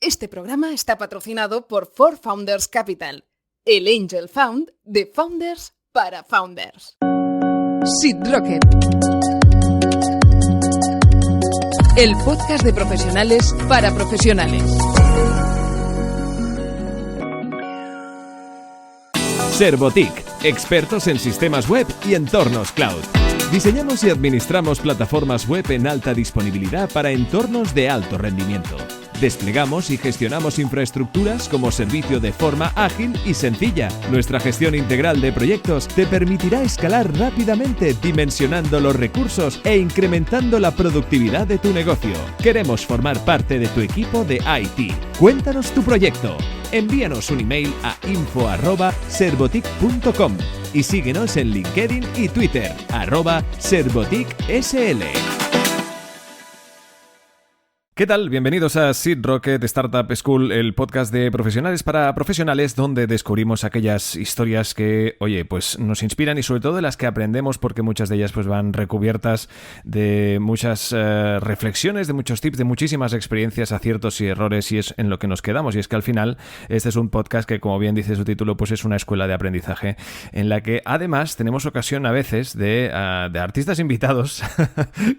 Este programa está patrocinado por For Founders Capital, el Angel Fund de Founders para Founders. Seed Rocket, el podcast de profesionales para profesionales. Servotic, expertos en sistemas web y entornos cloud. Diseñamos y administramos plataformas web en alta disponibilidad para entornos de alto rendimiento. Desplegamos y gestionamos infraestructuras como servicio de forma ágil y sencilla. Nuestra gestión integral de proyectos te permitirá escalar rápidamente dimensionando los recursos e incrementando la productividad de tu negocio. Queremos formar parte de tu equipo de IT. Cuéntanos tu proyecto. Envíanos un email a info@servotic.com y síguenos en LinkedIn y Twitter, @servoticsl. ¿Qué tal? Bienvenidos a Seed Rocket Startup School, el podcast de profesionales para profesionales, donde descubrimos aquellas historias que, pues nos inspiran y sobre todo de las que aprendemos, porque muchas de ellas pues van recubiertas de muchas reflexiones, de muchos tips, de muchísimas experiencias, aciertos y errores, y es en lo que nos quedamos. Y es que al final este es un podcast que, como bien dice su título, pues es una escuela de aprendizaje en la que además tenemos ocasión a veces de artistas invitados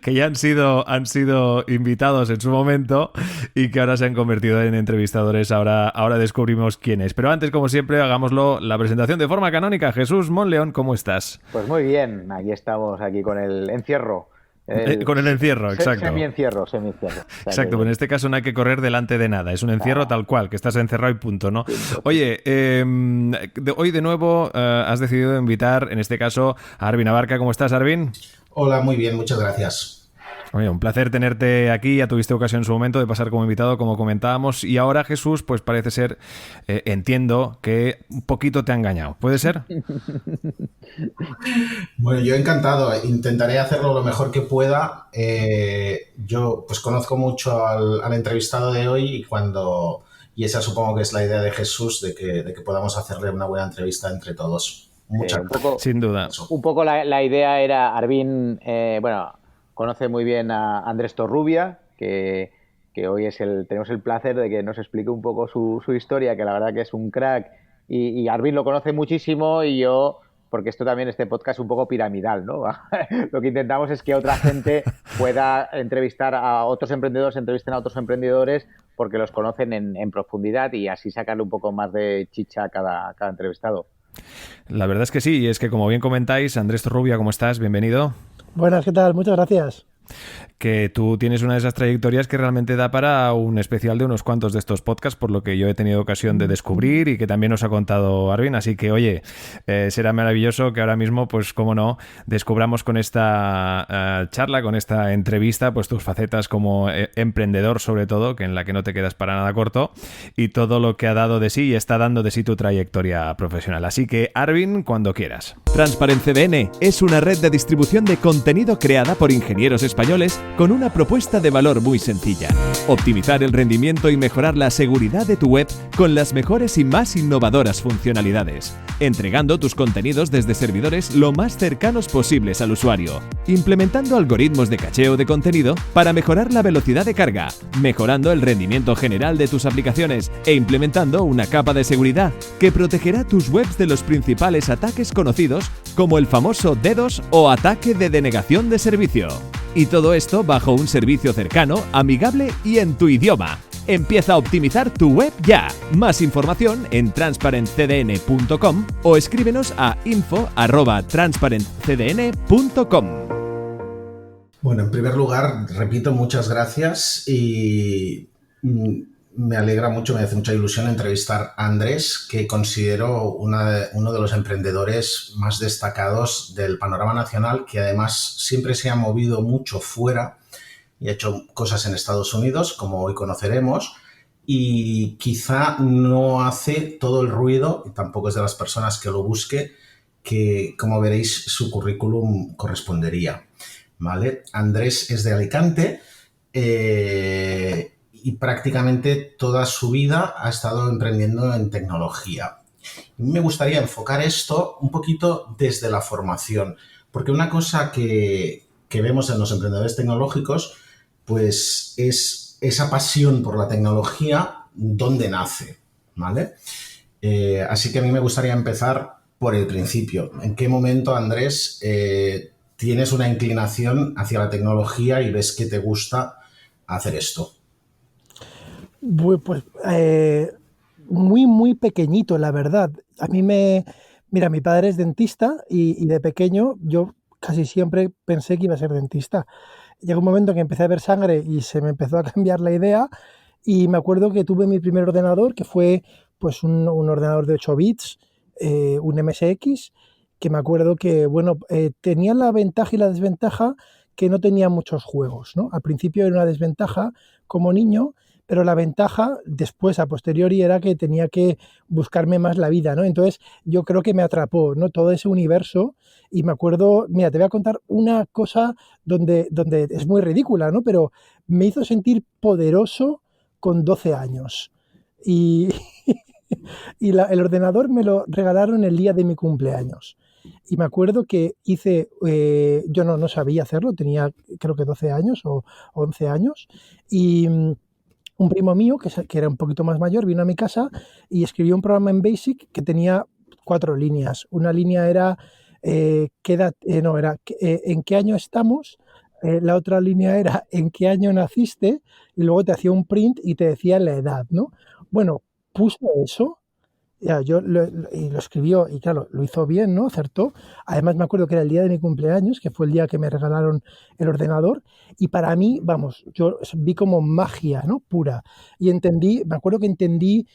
que ya han sido invitados en su momento y que ahora se han convertido en entrevistadores. Ahora descubrimos quién es. Pero antes, como siempre, hagámoslo la presentación de forma canónica. Jesús Monleón, ¿cómo estás? Pues muy bien, aquí estamos, con el encierro. Con el encierro, exacto. Semi-encierro. Exacto, pero en este caso no hay que correr delante de nada. Es un encierro tal cual, que estás encerrado y punto, ¿no? Oye, hoy de nuevo has decidido invitar, en este caso, a Arvin Abarca. ¿Cómo estás, Arvin? Hola, muy bien, muchas gracias. Oye, un placer tenerte aquí. Ya tuviste ocasión en su momento de pasar como invitado, como comentábamos. Y ahora, Jesús, pues parece ser, entiendo que un poquito te ha engañado. ¿Puede ser? Bueno, yo encantado. Intentaré hacerlo lo mejor que pueda. Yo pues conozco mucho al entrevistado de hoy y esa supongo que es la idea de Jesús, de que podamos hacerle una buena entrevista entre todos. Muchas gracias. Sin duda. Un poco la idea era, Arvin, conoce muy bien a Andrés Torrubia, que hoy tenemos el placer de que nos explique un poco su historia, que la verdad que es un crack, y Arvin lo conoce muchísimo, y yo, porque este podcast es un poco piramidal, ¿no? Lo que intentamos es que otra gente pueda entrevistar a otros emprendedores, entrevisten a otros emprendedores, porque los conocen en profundidad, y así sacarle un poco más de chicha a cada entrevistado. La verdad es que sí, y es que, como bien comentáis, Andrés Torrubia, ¿cómo estás? Bienvenido. Buenas, ¿qué tal? Muchas gracias. Que tú tienes una de esas trayectorias que realmente da para un especial de unos cuantos de estos podcasts, por lo que yo he tenido ocasión de descubrir y que también nos ha contado Arvin. Así que, oye, será maravilloso que ahora mismo, pues cómo no, descubramos con esta charla, con esta entrevista, pues tus facetas como emprendedor, sobre todo, que en la que no te quedas para nada corto, y todo lo que ha dado de sí y está dando de sí tu trayectoria profesional. Así que, Arvin, cuando quieras. Transparent CDN es una red de distribución de contenido creada por ingenieros españoles con una propuesta de valor muy sencilla: optimizar el rendimiento y mejorar la seguridad de tu web con las mejores y más innovadoras funcionalidades, entregando tus contenidos desde servidores lo más cercanos posibles al usuario, implementando algoritmos de cacheo de contenido para mejorar la velocidad de carga, mejorando el rendimiento general de tus aplicaciones e implementando una capa de seguridad que protegerá tus webs de los principales ataques conocidos como el famoso DDoS o ataque de denegación de servicio. Y todo esto bajo un servicio cercano, amigable y en tu idioma. Empieza a optimizar tu web ya. Más información en transparentcdn.com o escríbenos a info@transparentcdn.com. Bueno, en primer lugar, repito, muchas gracias y me alegra mucho, me hace mucha ilusión entrevistar a Andrés, que considero uno de los emprendedores más destacados del panorama nacional, que además siempre se ha movido mucho fuera y ha hecho cosas en Estados Unidos, como hoy conoceremos, y quizá no hace todo el ruido, y tampoco es de las personas que lo busque, que, como veréis, su currículum correspondería, ¿vale? Andrés es de Alicante, y prácticamente toda su vida ha estado emprendiendo en tecnología. Me gustaría enfocar esto un poquito desde la formación, porque una cosa que vemos en los emprendedores tecnológicos, pues es esa pasión por la tecnología, dónde nace, ¿vale? Así que a mí me gustaría empezar por el principio. ¿En qué momento, Andrés, tienes una inclinación hacia la tecnología y ves que te gusta hacer esto? Pues muy, muy pequeñito, la verdad. Mira, mi padre es dentista y de pequeño yo casi siempre pensé que iba a ser dentista. Llegó un momento que empecé a ver sangre y se me empezó a cambiar la idea y me acuerdo que tuve mi primer ordenador, que fue pues un ordenador de 8 bits, un MSX, que me acuerdo que, bueno, tenía la ventaja y la desventaja que no tenía muchos juegos, ¿no? Al principio era una desventaja como niño, pero la ventaja después, a posteriori, era que tenía que buscarme más la vida, ¿no? Entonces yo creo que me atrapó, ¿no? Todo ese universo y me acuerdo, mira, te voy a contar una cosa donde es muy ridícula, ¿no? Pero me hizo sentir poderoso con 12 años. Y, el ordenador me lo regalaron el día de mi cumpleaños. Y me acuerdo que yo no sabía hacerlo, tenía creo que 12 años o 11 años, y un primo mío, que era un poquito más mayor, vino a mi casa y escribió un programa en BASIC que tenía 4 líneas. Una línea era, ¿en qué año estamos? La otra línea era, ¿en qué año naciste? Y luego te hacía un print y te decía la edad, ¿no? Bueno, puso eso. Ya, y lo escribió y claro, lo hizo bien, ¿no? Acertó. Además me acuerdo que era el día de mi cumpleaños, que fue el día que me regalaron el ordenador y para mí, vamos, yo vi como magia, ¿no? Pura. Y me acuerdo que entendí,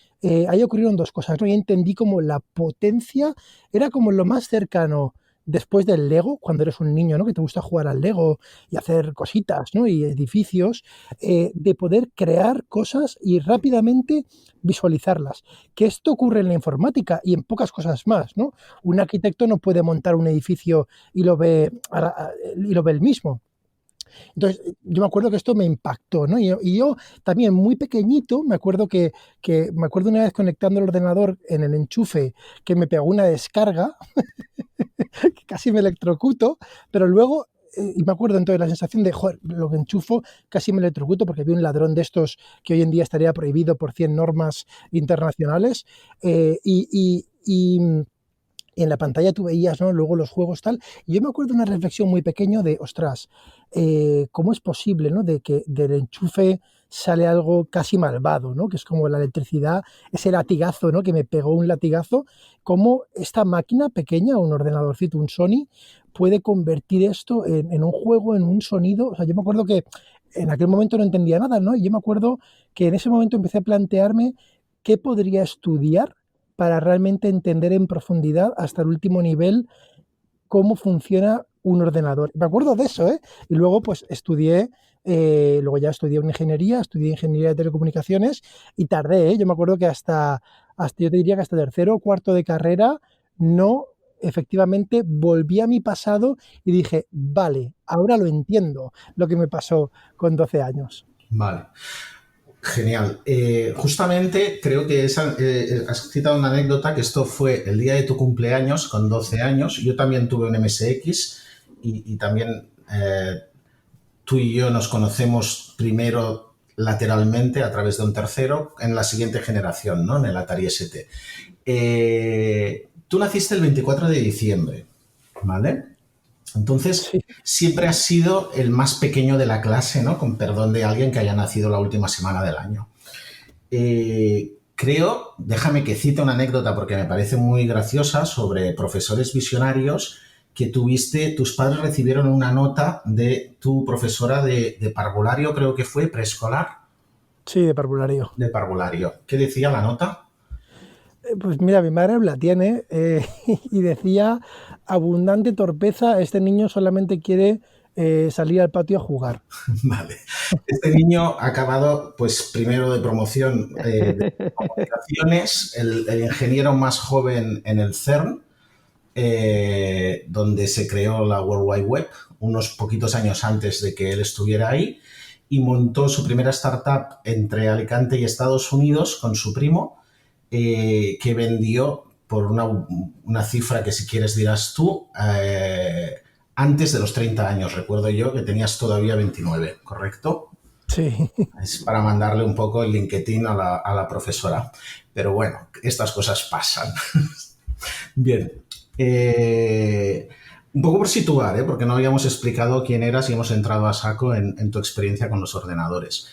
ahí ocurrieron dos cosas, ¿no? Y entendí como la potencia, era como lo más cercano después del Lego, cuando eres un niño, ¿no? Que te gusta jugar al Lego y hacer cositas, ¿no? Y edificios, de poder crear cosas y rápidamente visualizarlas. Que esto ocurre en la informática y en pocas cosas más, ¿no? Un arquitecto no puede montar un edificio y lo ve él mismo. Entonces, yo me acuerdo que esto me impactó, ¿no? Y yo también muy pequeñito, me acuerdo me acuerdo una vez conectando el ordenador en el enchufe que me pegó una descarga, que casi me electrocuto, pero luego y me acuerdo entonces la sensación de, joder, lo que enchufo, casi me electrocuto porque vi un ladrón de estos que hoy en día estaría prohibido por 100 normas internacionales, y en la pantalla tú veías, ¿no? Luego los juegos tal, y yo me acuerdo de una reflexión muy pequeña de, ostras, ¿cómo es posible, ¿no? De que del enchufe sale algo casi malvado, ¿no? Que es como la electricidad, ese latigazo, ¿no? Que me pegó un latigazo, cómo esta máquina pequeña, un ordenadorcito, un Sony, puede convertir esto en un juego, en un sonido. O sea, yo me acuerdo que en aquel momento no entendía nada, ¿no? Y yo me acuerdo que en ese momento empecé a plantearme qué podría estudiar para realmente entender en profundidad hasta el último nivel cómo funciona un ordenador. Me acuerdo de eso, ¿eh? Y luego pues luego ya estudié estudié ingeniería de telecomunicaciones y tardé, ¿eh? Yo me acuerdo que yo te diría que hasta tercero o cuarto de carrera no, efectivamente volví a mi pasado y dije, vale, ahora lo entiendo, lo que me pasó con 12 años. Vale. Genial. Justamente creo que has citado una anécdota que esto fue el día de tu cumpleaños con 12 años. Yo también tuve un MSX y también tú y yo nos conocemos primero lateralmente a través de un tercero en la siguiente generación, ¿no? En el Atari ST. Tú naciste el 24 de diciembre, ¿vale? Entonces, sí, siempre has sido el más pequeño de la clase, ¿no? Con perdón de alguien que haya nacido la última semana del año. Creo, déjame que cite una anécdota porque me parece muy graciosa sobre profesores visionarios que tus padres recibieron una nota de tu profesora de parvulario, creo que fue, preescolar. Sí, de parvulario. De parvulario. ¿Qué decía la nota? Pues mira, mi madre la tiene y decía, abundante torpeza, este niño solamente quiere salir al patio a jugar. Vale. Este niño ha acabado, pues, primero de promoción de comunicaciones, el ingeniero más joven en el CERN, donde se creó la World Wide Web, unos poquitos años antes de que él estuviera ahí, y montó su primera startup entre Alicante y Estados Unidos con su primo, que vendió por una cifra que si quieres dirás tú, antes de los 30 años. Recuerdo yo que tenías todavía 29, ¿correcto? Sí. Es para mandarle un poco el LinkedIn a la profesora. Pero bueno, estas cosas pasan. Bien. Un poco por situar, porque no habíamos explicado quién eras y hemos entrado a saco en tu experiencia con los ordenadores.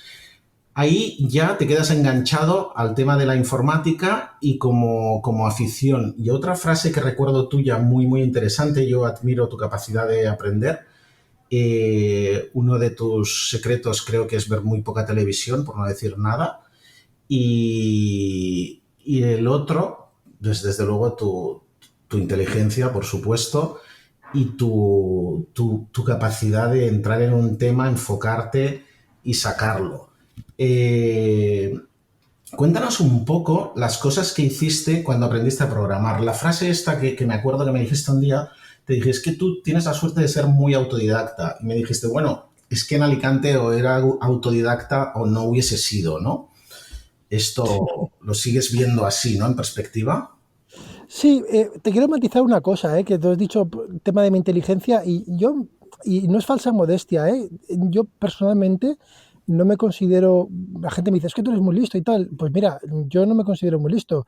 Ahí ya te quedas enganchado al tema de la informática y como afición. Y otra frase que recuerdo tuya muy, muy interesante, yo admiro tu capacidad de aprender. Uno de tus secretos creo que es ver muy poca televisión, por no decir nada. Y el otro, desde luego tu inteligencia, por supuesto, y tu capacidad de entrar en un tema, enfocarte y sacarlo. Cuéntanos un poco las cosas que hiciste cuando aprendiste a programar. La frase esta que me acuerdo que me dijiste un día, te dije, es que tú tienes la suerte de ser muy autodidacta. Y me dijiste, bueno, es que en Alicante o era autodidacta o no hubiese sido, ¿no? Esto lo sigues viendo así, ¿no? En perspectiva. Sí, te quiero matizar una cosa, que tú has dicho tema de mi inteligencia y no es falsa modestia, yo personalmente no me considero, la gente me dice, es que tú eres muy listo y tal, pues mira, yo no me considero muy listo,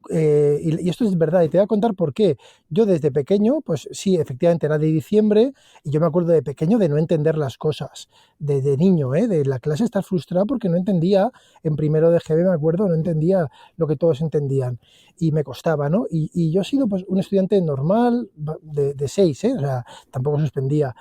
y esto es verdad, y te voy a contar por qué. Yo desde pequeño, pues sí, efectivamente era de diciembre, y yo me acuerdo de pequeño de no entender las cosas, de niño, de la clase estar frustrado porque no entendía, en primero de GB me acuerdo, no entendía lo que todos entendían, y me costaba, ¿no? Y yo he sido pues un estudiante normal, de 6, o sea, tampoco suspendía,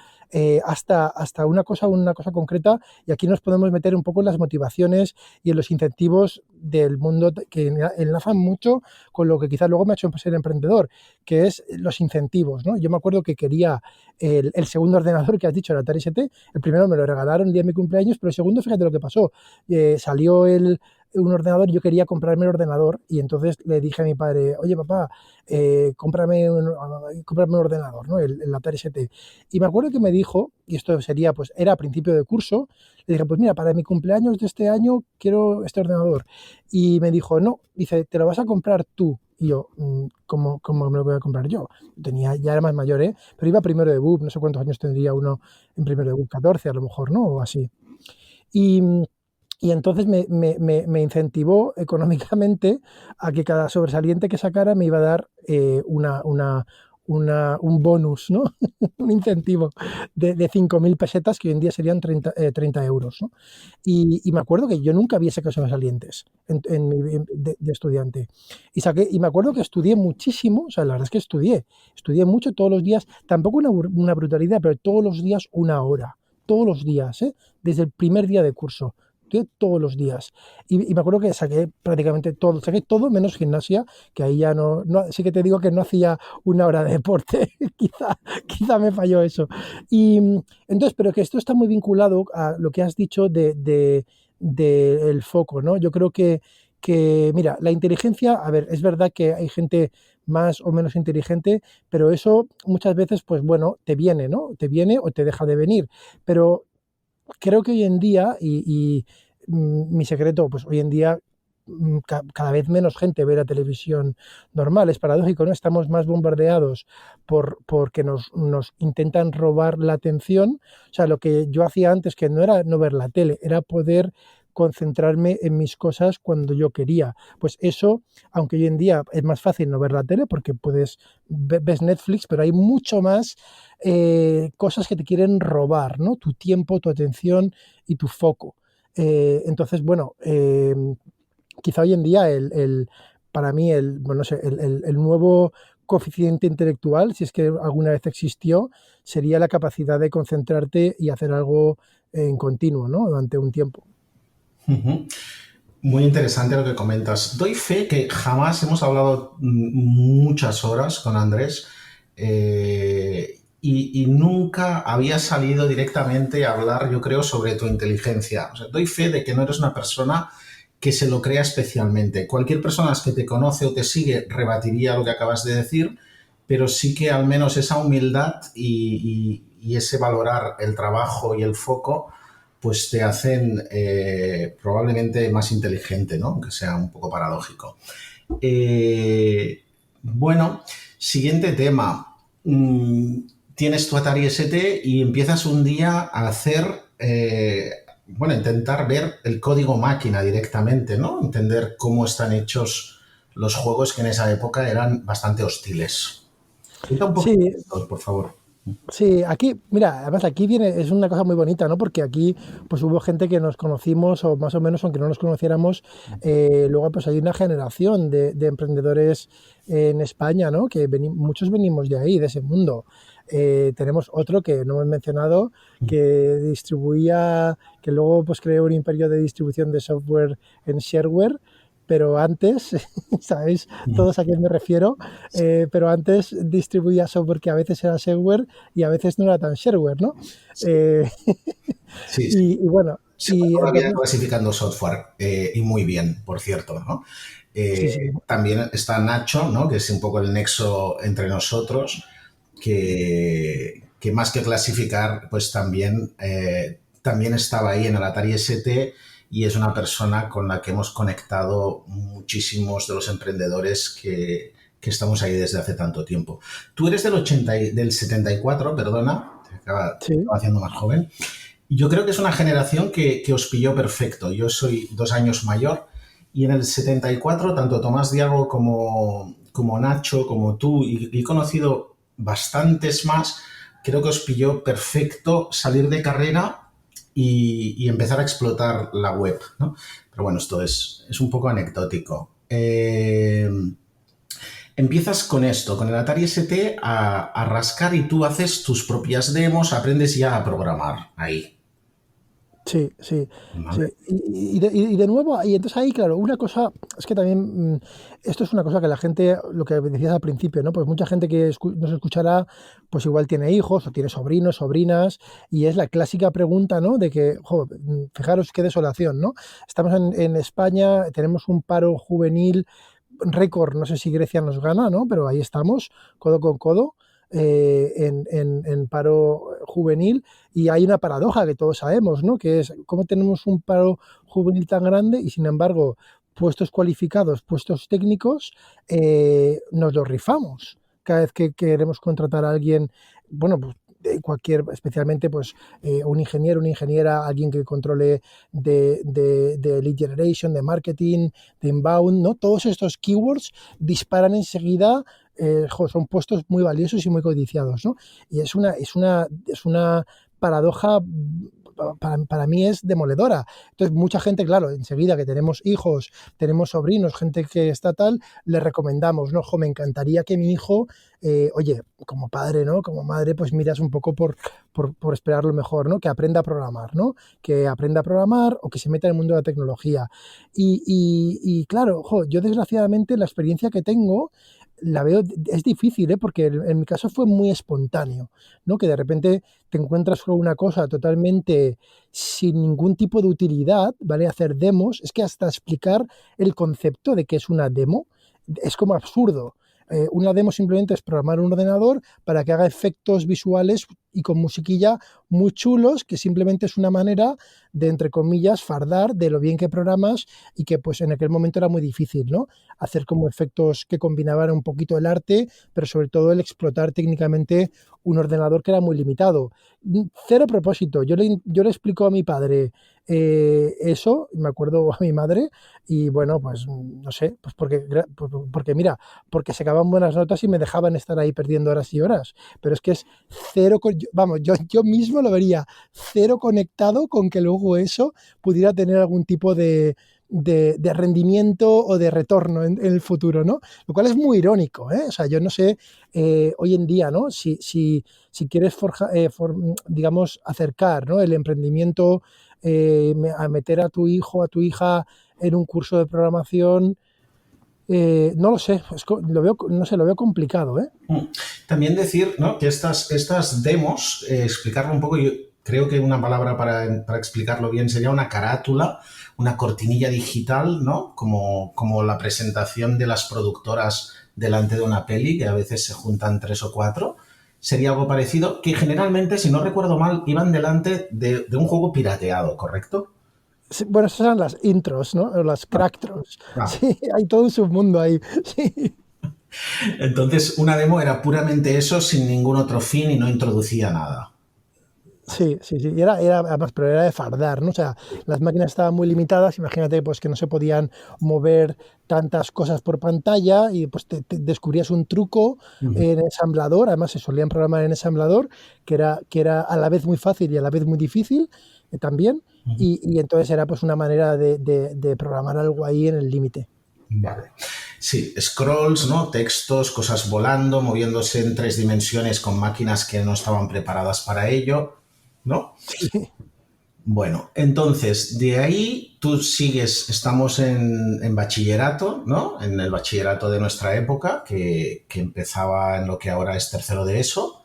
hasta una cosa concreta, y aquí nos podemos meter un poco en las motivaciones y en los incentivos del mundo que enlazan mucho con lo que quizás luego me ha hecho ser emprendedor, que es los incentivos, ¿no? Yo me acuerdo que quería el segundo ordenador que has dicho, el Atari ST, el primero me lo regalaron el día de mi cumpleaños, pero el segundo, fíjate lo que pasó, salió un ordenador y yo quería comprarme el ordenador y entonces le dije a mi padre, oye papá, cómprame un ordenador, ¿no? El Atari ST. Y me acuerdo que me dijo, y esto sería, pues era a principio de curso, le dije, pues mira, para mi cumpleaños de este año quiero este ordenador. Y me dijo, no, dice, te lo vas a comprar tú. Y yo, ¿cómo me lo voy a comprar yo? Ya era más mayor, pero iba primero de BUP, no sé cuántos años tendría uno en primero de BUP, 14 a lo mejor, ¿no? O así. Y entonces me incentivó económicamente a que cada sobresaliente que sacara me iba a dar un bonus, ¿no? Un incentivo de 5.000 pesetas, que hoy en día serían 30 euros, ¿no? Y me acuerdo que yo nunca había sacado sobresalientes de estudiante. Y me acuerdo que estudié muchísimo, o sea, la verdad es que estudié mucho todos los días, tampoco una brutalidad, pero todos los días 1 hora, todos los días, desde el primer día de curso. Todos los días. Y me acuerdo que saqué prácticamente todo, menos gimnasia, que ahí ya no sí que te digo que no hacía 1 hora de deporte, quizá me falló eso. Y entonces, pero que esto está muy vinculado a lo que has dicho de el foco, ¿no? Yo creo que mira, la inteligencia, a ver, es verdad que hay gente más o menos inteligente, pero eso muchas veces, pues bueno, te viene, ¿no? Te viene o te deja de venir. Pero creo que hoy en día, y mi secreto, pues hoy en día cada vez menos gente ve la televisión normal, es paradójico, ¿no? Estamos más bombardeados porque nos intentan robar la atención. O sea, lo que yo hacía antes, que no era no ver la tele, era poder concentrarme en mis cosas cuando yo quería. Pues eso, aunque hoy en día es más fácil no ver la tele porque ves Netflix, pero hay mucho más cosas que te quieren robar, ¿no? Tu tiempo, tu atención y tu foco. Entonces, bueno, quizá hoy en día para mí bueno, no sé, el nuevo coeficiente intelectual, si es que alguna vez existió, sería la capacidad de concentrarte y hacer algo en continuo, ¿no? Durante un tiempo. Muy interesante lo que comentas. Doy fe que jamás hemos hablado muchas horas con Andrés y nunca había salido directamente a hablar, yo creo, sobre tu inteligencia. O sea, doy fe de que no eres una persona que se lo crea especialmente. Cualquier persona que te conoce o te sigue rebatiría lo que acabas de decir, pero sí que al menos esa humildad y ese valorar el trabajo y el foco pues te hacen probablemente más inteligente, ¿no? Aunque sea un poco paradójico. Bueno, siguiente tema. Tienes tu Atari ST y empiezas un día a hacer bueno, intentar ver el código máquina directamente, ¿no? Entender cómo están hechos los juegos que en esa época eran bastante hostiles. Cuenta un poquito de Sí, esto, por favor. sí, aquí, mira, además aquí viene, es una cosa muy bonita, ¿no? Porque aquí pues hubo gente que nos conocimos, o más o menos, aunque no nos conociéramos, luego pues hay una generación de emprendedores en España, ¿no? Que muchos venimos de ahí, de ese mundo. Tenemos otro que no hemos mencionado, que distribuía, que luego pues creó un imperio de distribución de software en shareware, pero antes, ¿sabéis todos a quién me refiero? Pero antes distribuía software que a veces era shareware y a veces no era tan shareware, ¿no? Eh, Sí, sí. y bueno, Se va y todavía entonces, clasificando software y muy bien, por cierto, ¿no? sí, sí, También está Nacho, ¿no? Que es un poco el nexo entre nosotros, que más que clasificar, pues también estaba ahí en el Atari ST y es una persona con la que hemos conectado muchísimos de los emprendedores que estamos ahí desde hace tanto tiempo. Tú eres del 74, perdona, te sí, acaba haciendo más joven. Yo creo que es una generación que os pilló perfecto. Yo soy 2 años mayor y en el 74, tanto Tomás Diago como Nacho, como tú, y he conocido bastantes más, creo que os pilló perfecto salir de carrera y empezar a explotar la web, ¿no? Pero bueno, esto es un poco anecdótico. Empiezas con esto, con el Atari ST a rascar y tú haces tus propias demos, aprendes ya a programar ahí. sí, sí, ¿Vale? sí. Y de nuevo, y entonces ahí, claro, una cosa, es que también esto es una cosa que la gente, lo que decías al principio, ¿no? Pues mucha gente que nos escuchará, pues igual tiene hijos o tiene sobrinos, sobrinas, y es la clásica pregunta, ¿no? De que, jo, fijaros qué desolación, ¿no? Estamos en España, tenemos un paro juvenil récord, no sé si Grecia nos gana, ¿no? Pero ahí estamos, codo con codo, en paro juvenil, y hay una paradoja que todos sabemos, ¿no? Que es cómo tenemos un paro juvenil tan grande y sin embargo puestos cualificados, puestos técnicos, nos los rifamos cada vez que queremos contratar a alguien, bueno, pues de cualquier, especialmente pues un ingeniero, una ingeniera, alguien que controle de lead generation, de marketing, de inbound, ¿no? Todos estos keywords disparan enseguida, son puestos muy valiosos y muy codiciados, ¿no? Y es una paradoja, para mí es demoledora. Entonces, mucha gente, claro, enseguida que tenemos hijos, tenemos sobrinos, gente que está tal, le recomendamos, ¿no? Jo, me encantaría que mi hijo, oye, como padre, ¿no? Como madre, pues miras un poco por esperar lo mejor, ¿no? Que aprenda a programar, ¿no? Que aprenda a programar o que se meta en el mundo de la tecnología. Y claro, jo, yo desgraciadamente la experiencia que tengo la veo, es difícil, ¿eh? Porque en mi caso fue muy espontáneo, ¿no? Que de repente te encuentras con una cosa totalmente sin ningún tipo de utilidad, ¿vale? Hacer demos, es que hasta explicar el concepto de qué es una demo es como absurdo. Una demo simplemente es programar un ordenador para que haga efectos visuales y con musiquilla muy chulos, que simplemente es una manera de, entre comillas, fardar de lo bien que programas y que pues en aquel momento era muy difícil, ¿no? Hacer como efectos que combinaban un poquito el arte, pero sobre todo el explotar técnicamente un ordenador que era muy limitado. Cero propósito. Yo le explico a mi padre eso, me acuerdo a mi madre, y bueno, pues no sé, pues porque mira, porque se sacaban buenas notas y me dejaban estar ahí perdiendo horas y horas. Pero es que es cero, vamos, yo mismo lo vería cero conectado con que luego eso pudiera tener algún tipo de rendimiento o de retorno en el futuro, ¿no? Lo cual es muy irónico, ¿eh? O sea, yo no sé, hoy en día, ¿no? Si quieres, digamos, acercar, ¿no? El emprendimiento, a meter a tu hijo, a tu hija en un curso de programación, no lo sé, no sé, lo veo complicado, ¿eh? También decir, ¿no? Que estas demos, explicarlo un poco, yo creo que una palabra para explicarlo bien sería una carátula, una cortinilla digital, ¿no? Como la presentación de las productoras delante de una peli, que a veces se juntan 3 o 4. Sería algo parecido, que generalmente, si no recuerdo mal, iban delante de un juego pirateado, ¿correcto? Sí, bueno, esas eran las intros, ¿no? O las Ah, cracktros. ah. Sí, hay todo un submundo ahí. Sí. Entonces, una demo era puramente eso, sin ningún otro fin y no introducía nada. Sí, sí, sí. Y era además, pero era de fardar, ¿no? O sea, las máquinas estaban muy limitadas. Imagínate, pues, que no se podían mover tantas cosas por pantalla y pues te descubrías un truco Ujú. en ensamblador. Además, se solían programar en ensamblador, que era a la vez muy fácil y a la vez muy difícil también. Ujú. Y entonces era pues una manera de programar algo ahí en el límite. Vale. Sí, scrolls, ¿no? Textos, cosas volando, moviéndose en 3 dimensiones con máquinas que no estaban preparadas para ello, ¿no? Sí. Bueno, entonces, de ahí tú sigues, estamos en bachillerato, ¿no? En el bachillerato de nuestra época, que empezaba en lo que ahora es tercero de ESO,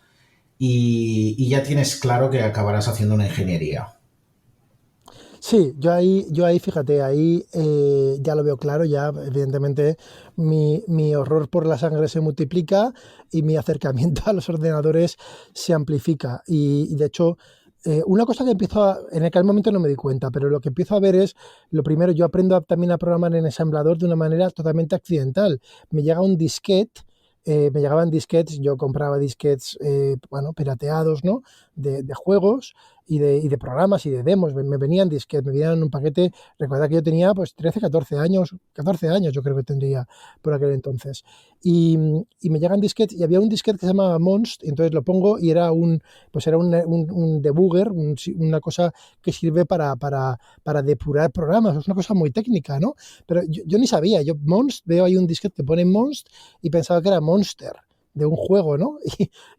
y ya tienes claro que acabarás haciendo una ingeniería. Sí, yo ahí, fíjate, ahí ya lo veo claro, ya evidentemente mi horror por la sangre se multiplica y mi acercamiento a los ordenadores se amplifica. Y de hecho, una cosa que en aquel momento no me di cuenta, pero lo que empiezo a ver es, lo primero, yo aprendo también a programar en ensamblador de una manera totalmente accidental. Me llega un disquete. Me llegaban disquetes, yo compraba disquetes, bueno, pirateados, ¿no? De juegos y de programas y de demos. Me venían disquetes, me venían en un paquete. Recuerda que yo tenía pues 13, 14 años yo creo que tendría por aquel entonces. Y me llegan disquetes y había un disquete que se llamaba Monst, y entonces lo pongo y era un debugger, una cosa que sirve para depurar programas. Es una cosa muy técnica, ¿no? Pero yo ni sabía. Yo Monst, veo ahí un disquete que pone Monst y pensaba que era Monster de un juego, ¿no?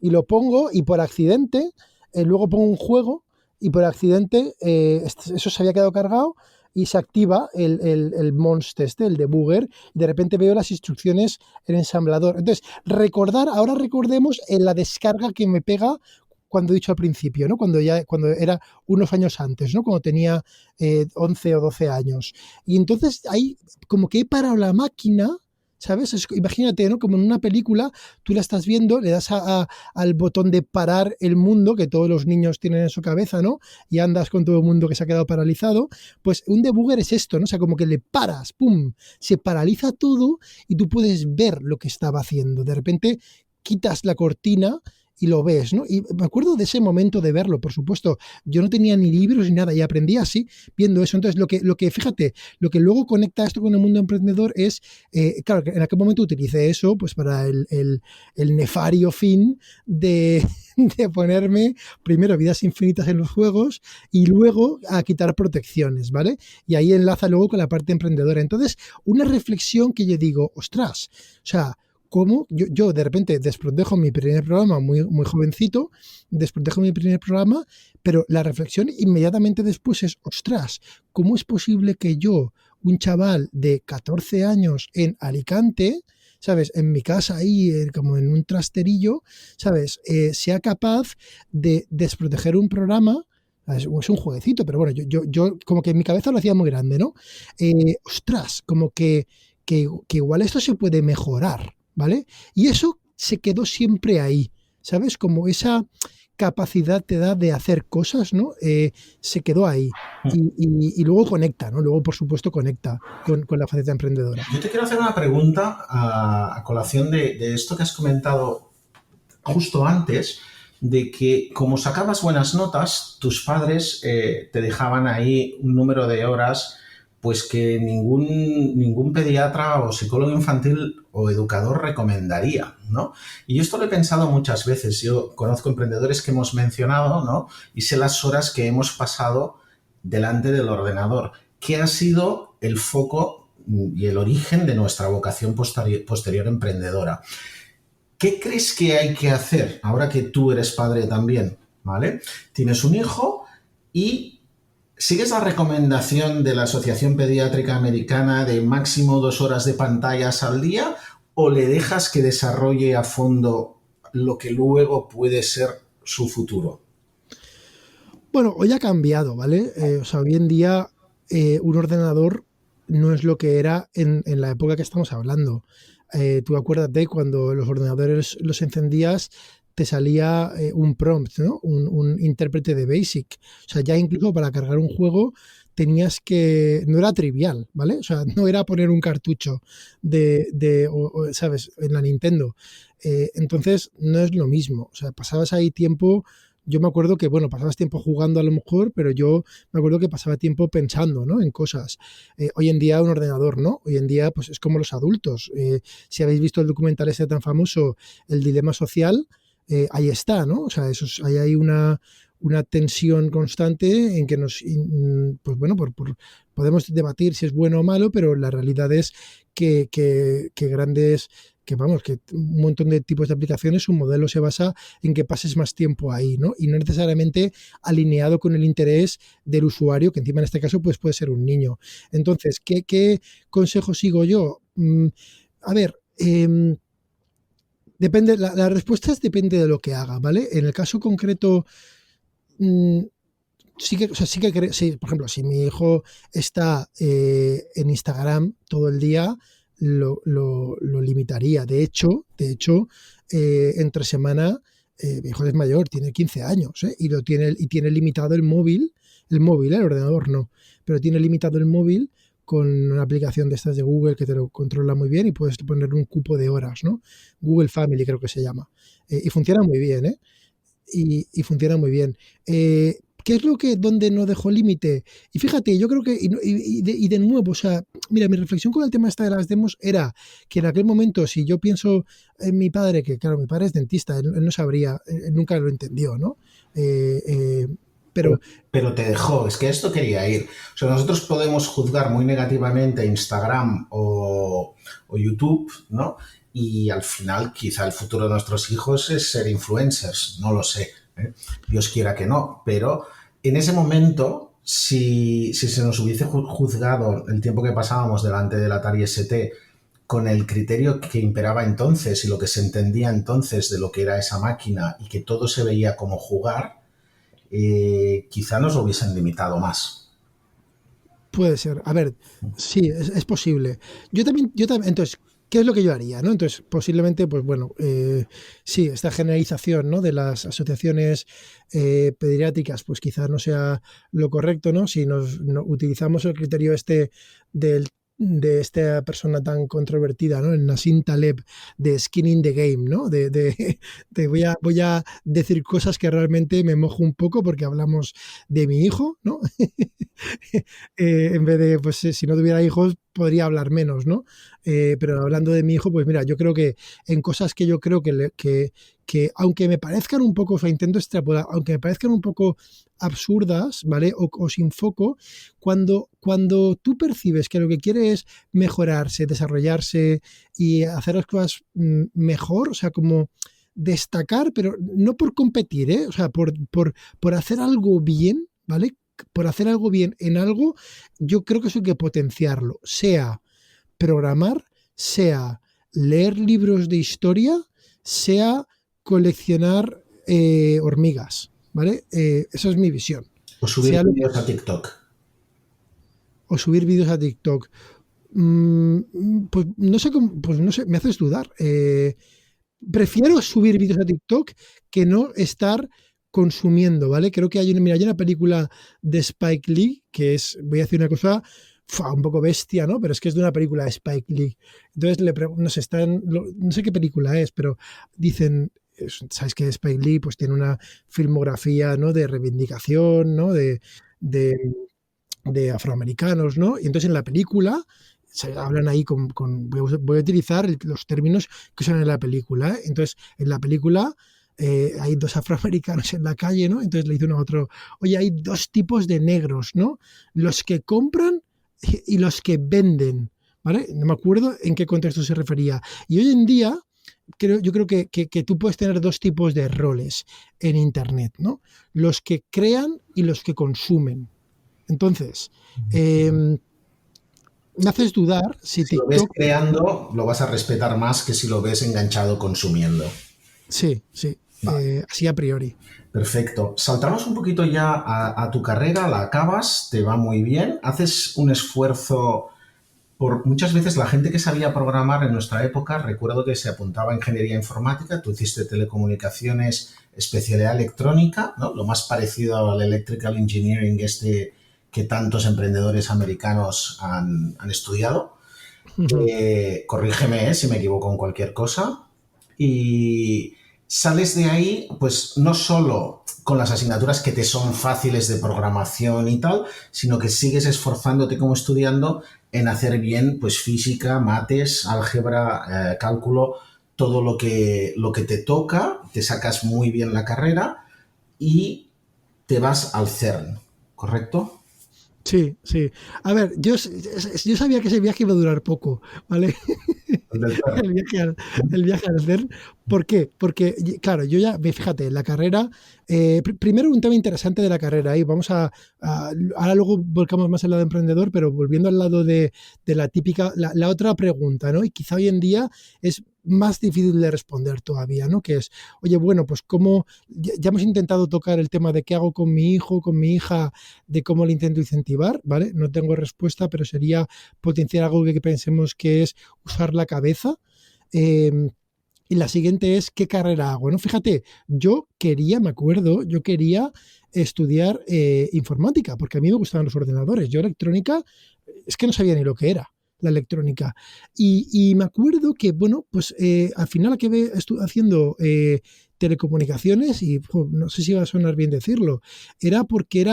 Y lo pongo y por accidente, luego pongo un juego y por accidente eso se había quedado cargado y se activa el Monst el debugger, y de repente veo las instrucciones en ensamblador. Entonces, ahora recordemos en la descarga que me pega cuando he dicho al principio, ¿no? Cuando era unos años antes, ¿no? Cuando tenía 11 o 12 años. Y entonces ahí como que he parado la máquina. ¿Sabes? Imagínate, ¿no? Como en una película, tú la estás viendo, le das al botón de parar el mundo, que todos los niños tienen en su cabeza, ¿no? Y andas con todo el mundo que se ha quedado paralizado. Pues un debugger es esto, ¿no? O sea, como que le paras, ¡pum! Se paraliza todo y tú puedes ver lo que estaba haciendo. De repente quitas la cortina y lo ves, ¿no? Y me acuerdo de ese momento de verlo, por supuesto. Yo no tenía ni libros ni nada y aprendí así, viendo eso. Entonces, fíjate, lo que luego conecta esto con el mundo emprendedor es, claro, que en aquel momento utilicé eso pues para el nefario fin de ponerme primero vidas infinitas en los juegos y luego a quitar protecciones, ¿vale? Y ahí enlaza luego con la parte emprendedora. Entonces, una reflexión que yo digo, ostras, o sea, cómo yo de repente desprotejo mi primer programa muy, muy jovencito, desprotejo mi primer programa, pero la reflexión inmediatamente después es, ostras, ¿cómo es posible que yo, un chaval de 14 años en Alicante, ¿sabes? En mi casa ahí, como en un trasterillo, ¿sabes? Sea capaz de desproteger un programa. Es un jueguecito, pero bueno, yo como que en mi cabeza lo hacía muy grande, ¿no? Ostras, como que igual esto se puede mejorar, ¿vale? Y eso se quedó siempre ahí, ¿sabes? Como esa capacidad te da de hacer cosas, ¿no? Se quedó ahí. Y luego conecta, ¿no? Luego, por supuesto, conecta con la faceta emprendedora. Yo te quiero hacer una pregunta a colación de esto que has comentado justo antes, de que como sacabas buenas notas, tus padres te dejaban ahí un número de horas pues que ningún pediatra o psicólogo infantil o educador recomendaría, ¿no? Y yo esto lo he pensado muchas veces. Yo conozco emprendedores que hemos mencionado, ¿no? Y sé las horas que hemos pasado delante del ordenador. ¿Qué ha sido el foco y el origen de nuestra vocación posterior emprendedora? ¿Qué crees que hay que hacer ahora que tú eres padre también? ¿Vale? Tienes un hijo y ¿sigues la recomendación de la Asociación Pediátrica Americana de máximo 2 horas de pantallas al día o le dejas que desarrolle a fondo lo que luego puede ser su futuro? Bueno, hoy ha cambiado, ¿vale? O sea, hoy en día un ordenador no es lo que era en la época que estamos hablando. Tú acuérdate cuando los ordenadores los encendías, te salía un prompt, ¿no? Un intérprete de BASIC. O sea, ya incluso para cargar un juego tenías que... No era trivial, ¿vale? O sea, no era poner un cartucho ¿sabes? En la Nintendo. Entonces, no es lo mismo. O sea, pasabas ahí tiempo yo me acuerdo que, bueno, pasabas tiempo jugando a lo mejor, pero yo me acuerdo que pasaba tiempo pensando, ¿no? En cosas. Hoy en día un ordenador, ¿no? Hoy en día pues es como los adultos. Si habéis visto el documental ese tan famoso, El dilema social, ahí está, ¿no? O sea, ahí hay una tensión constante en que pues bueno, podemos debatir si es bueno o malo, pero la realidad es que un montón de tipos de aplicaciones, su modelo se basa en que pases más tiempo ahí, ¿no? Y no necesariamente alineado con el interés del usuario, que encima en este caso pues puede ser un niño. Entonces, ¿qué consejo sigo yo? A ver, depende, la respuesta depende de lo que haga, ¿vale? En el caso concreto, sí, por ejemplo, si mi hijo está en Instagram todo el día, lo limitaría. De hecho, entre semana, mi hijo es mayor, tiene 15 años, y tiene limitado el móvil, el ordenador no, pero tiene limitado el móvil con una aplicación de estas de Google que te lo controla muy bien y puedes poner un cupo de horas, ¿no? Google Family creo que se llama. Y funciona muy bien, ¿eh? Y funciona muy bien. ¿Qué es donde no dejó límite? Y fíjate, yo creo que, y de nuevo, o sea, mira, mi reflexión con el tema de las demos era que en aquel momento, si yo pienso en mi padre, que claro, mi padre es dentista, él no sabría, él nunca lo entendió, ¿no? Pero te dejó, es que a esto quería ir. O sea, nosotros podemos juzgar muy negativamente Instagram o YouTube, ¿no? Y al final, quizá el futuro de nuestros hijos es ser influencers, no lo sé, ¿eh? Dios quiera que no, pero en ese momento, si se nos hubiese juzgado el tiempo que pasábamos delante del Atari ST con el criterio que imperaba entonces y lo que se entendía entonces de lo que era esa máquina y que todo se veía como jugar, quizá nos lo hubiesen limitado más. Puede ser. A ver, sí, es posible. Yo también, entonces, ¿qué es lo que yo haría? ¿No? Entonces, posiblemente, pues bueno, sí, esta generalización, ¿no?, de las asociaciones pediátricas, pues quizás no sea lo correcto, ¿no? Si utilizamos el criterio de esta persona tan controvertida, ¿no? El Nassim Taleb, de skin in the game, ¿no? De voy a decir cosas que realmente me mojo un poco porque hablamos de mi hijo, ¿no? En vez de, pues si no tuviera hijos, podría hablar menos, ¿no? Pero hablando de mi hijo, pues mira, yo creo que en cosas que yo creo que aunque me parezcan un poco, o sea, intento extrapolar, aunque me parezcan un poco absurdas, ¿vale? O sin foco, cuando tú percibes que lo que quiere es mejorarse, desarrollarse y hacer las cosas mejor, o sea, como destacar, pero no por competir, ¿eh? O sea, por hacer algo bien, ¿vale? Por hacer algo bien en algo, yo creo que eso hay que potenciarlo, sea programar, sea leer libros de historia, sea coleccionar hormigas, ¿vale? Esa es mi visión. O subir vídeos a TikTok. O subir vídeos a TikTok. Pues no sé, me haces dudar. Prefiero subir vídeos a TikTok que no estar consumiendo, ¿vale? Creo que hay una película de Spike Lee que es, voy a decir una cosa un poco bestia, ¿no? Pero es que es de una película de Spike Lee. Entonces no sé qué película es, pero dicen, sabes que Spike Lee pues tiene una filmografía, ¿no?, de reivindicación, ¿no?, de afroamericanos, ¿no? Y entonces en la película se hablan ahí voy a utilizar los términos que usan en la película, ¿eh? Entonces en la película hay dos afroamericanos en la calle, ¿no? Entonces le dice uno a otro, oye, hay dos tipos de negros, ¿no? Los que compran y los que venden, ¿vale? No me acuerdo en qué contexto se refería. Y hoy en día yo creo que tú puedes tener dos tipos de roles en Internet, ¿no? Los que crean y los que consumen. Entonces, me haces dudar si TikTok... lo ves creando, lo vas a respetar más que si lo ves enganchado consumiendo. Sí. Vale. Así a priori. Perfecto. Saltamos un poquito ya a tu carrera, la acabas, te va muy bien, haces un esfuerzo por... Muchas veces la gente que sabía programar en nuestra época, recuerdo que se apuntaba a ingeniería informática, tú hiciste telecomunicaciones, especialidad electrónica, ¿no? Lo más parecido al electrical engineering que tantos emprendedores americanos han estudiado. Corrígeme si me equivoco en cualquier cosa. Y sales de ahí, pues no solo con las asignaturas que te son fáciles de programación y tal, sino que sigues esforzándote como estudiando en hacer bien pues física, mates, álgebra, cálculo, todo lo que te toca, te sacas muy bien la carrera y te vas al CERN, ¿correcto? Sí, sí. A ver, yo sabía que ese viaje iba a durar poco, ¿vale? El del CERN. El viaje al CERN. ¿Por qué? Porque, claro, yo ya, fíjate, la carrera, primero un tema interesante de la carrera, y vamos ahora luego volcamos más al lado emprendedor, pero volviendo al lado de la típica, la otra pregunta, ¿no? Y quizá hoy en día es más difícil de responder todavía, ¿no? Que es, oye, bueno, pues cómo, ya hemos intentado tocar el tema de qué hago con mi hijo, con mi hija, de cómo le intento incentivar, ¿vale? No tengo respuesta, pero sería potenciar algo que pensemos que es usar la cabeza. Y la siguiente es, ¿qué carrera hago? ¿No? Fíjate, me acuerdo, yo quería estudiar informática, porque a mí me gustaban los ordenadores. Yo electrónica, es que no sabía ni lo que era la electrónica. Y me acuerdo que, bueno, pues al final acabé haciendo telecomunicaciones y no sé si va a sonar bien decirlo, era porque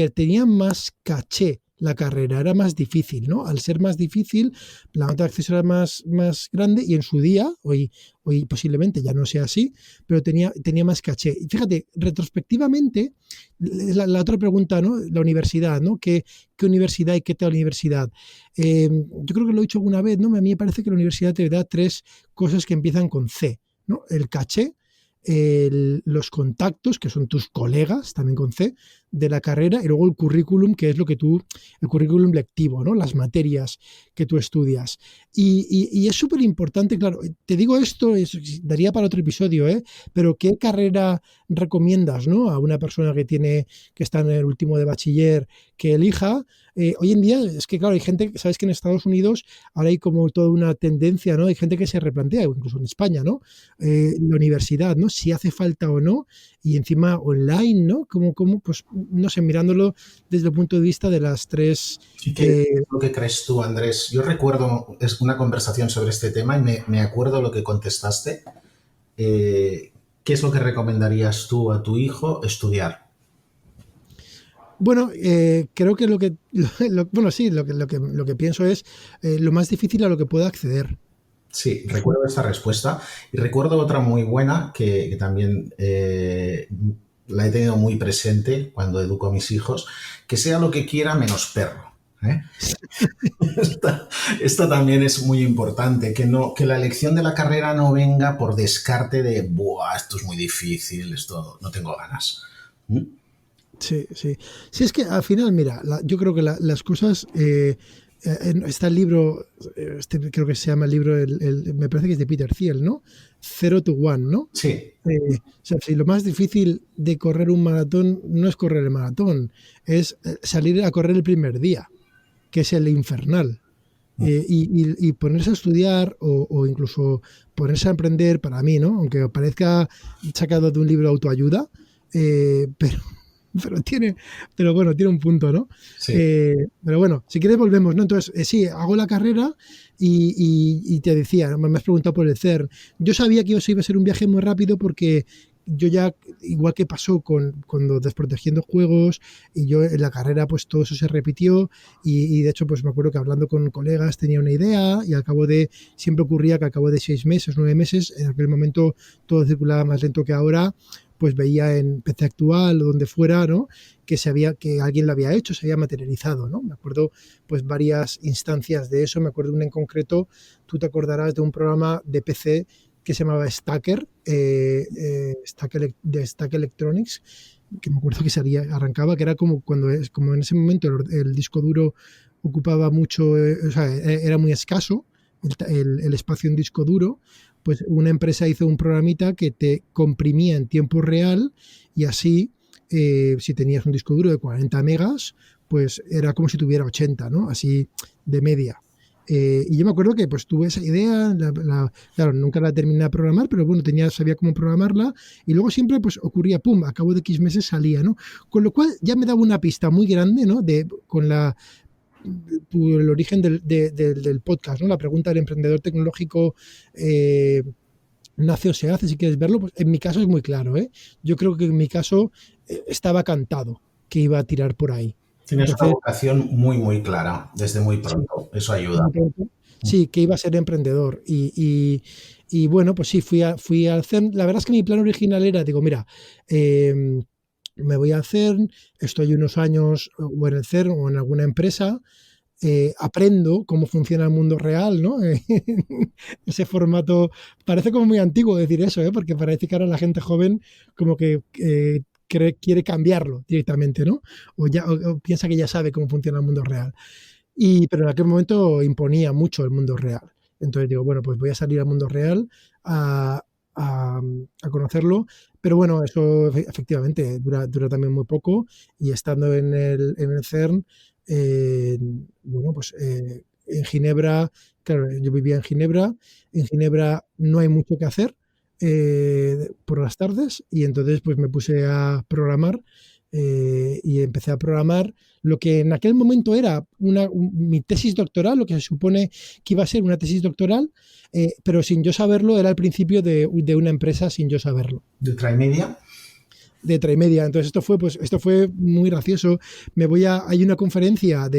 tenía más caché la carrera, era más difícil, ¿no? Al ser más difícil, la nota de acceso era más grande y en su día, hoy posiblemente ya no sea así, pero tenía más caché. Y fíjate, retrospectivamente, la otra pregunta, ¿no? La universidad, ¿no? ¿Qué universidad y qué tal universidad? Yo creo que lo he dicho alguna vez, ¿no? A mí me parece que la universidad te da 3 cosas que empiezan con C, ¿no? El caché, los contactos, que son tus colegas, también con C, de la carrera, y luego el currículum, que es el currículum lectivo, ¿no? Las materias que tú estudias. Y es súper importante, claro, te digo esto, daría para otro episodio, pero ¿qué carrera recomiendas, ¿no? A una persona que está en el último de bachiller que elija? Hoy en día es que, claro, hay gente, sabes que en Estados Unidos ahora hay como toda una tendencia, ¿no? Hay gente que se replantea, incluso en España, ¿no? La universidad, ¿no? Si hace falta o no, y encima online, ¿no? Como pues, no sé, mirándolo desde el punto de vista de las 3... ¿Qué es lo que crees tú, Andrés? Yo recuerdo una conversación sobre este tema y me acuerdo lo que contestaste. ¿Qué es lo que recomendarías tú a tu hijo estudiar? Bueno, creo que lo que pienso es lo más difícil a lo que pueda acceder. Sí, recuerdo esta respuesta y recuerdo otra muy buena que también la he tenido muy presente cuando educo a mis hijos, que sea lo que quiera menos perro. Esta también es muy importante, que la elección de la carrera no venga por descarte de, buah, esto es muy difícil, esto no tengo ganas. Sí, sí. Sí, es que al final, mira, yo creo que las cosas... está el libro, creo que se llama el libro, me parece que es de Peter Thiel, ¿no? 0 to 1, ¿no? Sí. O sea, si lo más difícil de correr un maratón no es correr el maratón, es salir a correr el primer día, que es el infernal. Y ponerse a estudiar o incluso ponerse a emprender, para mí, ¿no? Aunque parezca sacado de un libro de autoayuda, pero bueno, tiene un punto, ¿no? Sí. Pero bueno, si quieres volvemos, ¿no? Entonces, sí, hago la carrera y te decía, me has preguntado por el CERN. Yo sabía que iba a ser un viaje muy rápido porque yo ya, igual que pasó cuando Desprotegiendo Juegos, y yo en la carrera, pues todo eso se repitió y de hecho, pues me acuerdo que hablando con colegas tenía una idea y siempre ocurría que al cabo de 6 meses, 9 meses, en aquel momento todo circulaba más lento que ahora, pues veía en PC Actual o donde fuera, ¿no? Que alguien lo había hecho, se había materializado, ¿no? Me acuerdo pues varias instancias de eso, me acuerdo una en concreto, tú te acordarás de un programa de PC que se llamaba Stacker, de Stack Electronics, que me acuerdo que arrancaba, que era como en ese momento el disco duro ocupaba mucho, o sea, era muy escaso el espacio en disco duro, pues una empresa hizo un programita que te comprimía en tiempo real y así, si tenías un disco duro de 40 megas, pues era como si tuviera 80, ¿no? Así de media. Y yo me acuerdo que pues tuve esa idea, claro, nunca la terminé de programar, pero bueno, sabía cómo programarla y luego siempre pues ocurría, pum, a cabo de X meses salía, ¿no? Con lo cual ya me daba una pista muy grande, ¿no? Con el origen del podcast, ¿no? La pregunta del emprendedor tecnológico nace o se hace, si quieres verlo, pues en mi caso es muy claro, ¿eh? Yo creo que en mi caso estaba cantado que iba a tirar por ahí. Tienes una Entonces, vocación muy, muy clara desde muy sí, pronto. Eso ayuda. sí, que iba a ser emprendedor. Y bueno, pues sí, fui al CERN. La verdad es que mi plan original era, digo, mira, me voy al CERN, estoy unos años o en el CERN o en alguna empresa, aprendo cómo funciona el mundo real, ¿no? Ese formato parece como muy antiguo decir eso, ¿eh? Porque parece que ahora la gente joven como que quiere cambiarlo directamente, ¿no? O piensa que ya sabe cómo funciona el mundo real. Pero en aquel momento imponía mucho el mundo real. Entonces digo, bueno, pues voy a salir al mundo real a, a conocerlo. Pero bueno, eso efectivamente dura también muy poco. Y estando en el CERN, bueno, pues en Ginebra, claro, yo vivía en Ginebra. En Ginebra no hay mucho que hacer por las tardes. Y entonces pues me puse a programar y empecé a programar lo que en aquel momento era mi tesis doctoral, lo que se supone que iba a ser una tesis doctoral, pero sin yo saberlo, era el principio de una empresa sin yo saberlo. ¿De Trimedia? De Trimedia. Entonces esto fue muy gracioso. Hay una conferencia